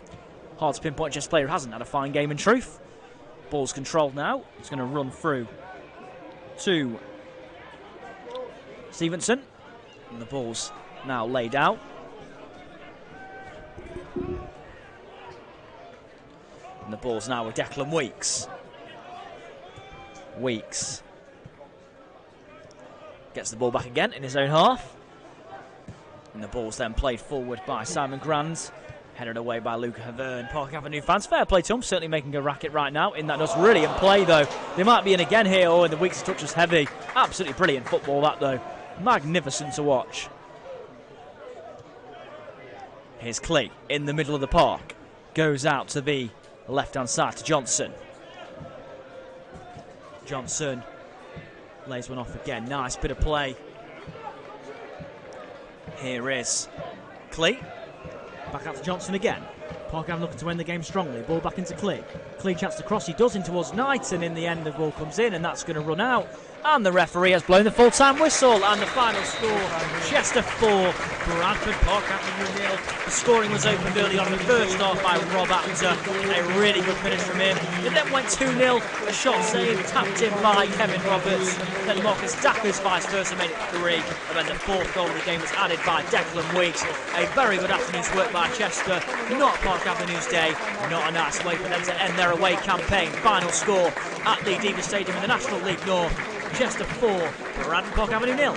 Hard to pinpoint just player who hasn't had a fine game in truth. Ball's controlled now. It's going to run through to Stevenson, and the ball's now laid out. And the ball's now with Declan Weeks. Weeks gets the ball back again in his own half. And the ball's then played forward by Simon Grand. Headed away by Luca Havern. Park Avenue fans, fair play to him. Certainly making a racket right now. In that does really in play, though. They might be in again here. Oh, and the Weeks touch was heavy. Absolutely brilliant football, that, though. Magnificent to watch. Here's Clee in the middle of the park. Goes out to the left-hand side to Johnson. Johnson lays one off again. Nice bit of play. Here is Clee. Back out to Johnson again. Park Avenue looking to end the game strongly. Ball back into Clee. Clee chance to cross. He does in towards Knight, and in the end the ball comes in, and that's going to run out. And the referee has blown the full-time whistle, and the final score, Chester 4, Bradford Park Avenue 0. The scoring was opened early on in the first half by Rob Apter. A really good finish from him. It then went 2-0, a shot saved, tapped in by Kevin Roberts. Then Marcus Dacker's vice versa made it 3, and then the fourth goal of the game was added by Declan Weeks. A very good afternoon's work by Chester. Not Park Avenue's day, not a nice way for them to end their away campaign. Final score at the Diva Stadium in the National League North. Chester 4, Bradford Park Avenue 0.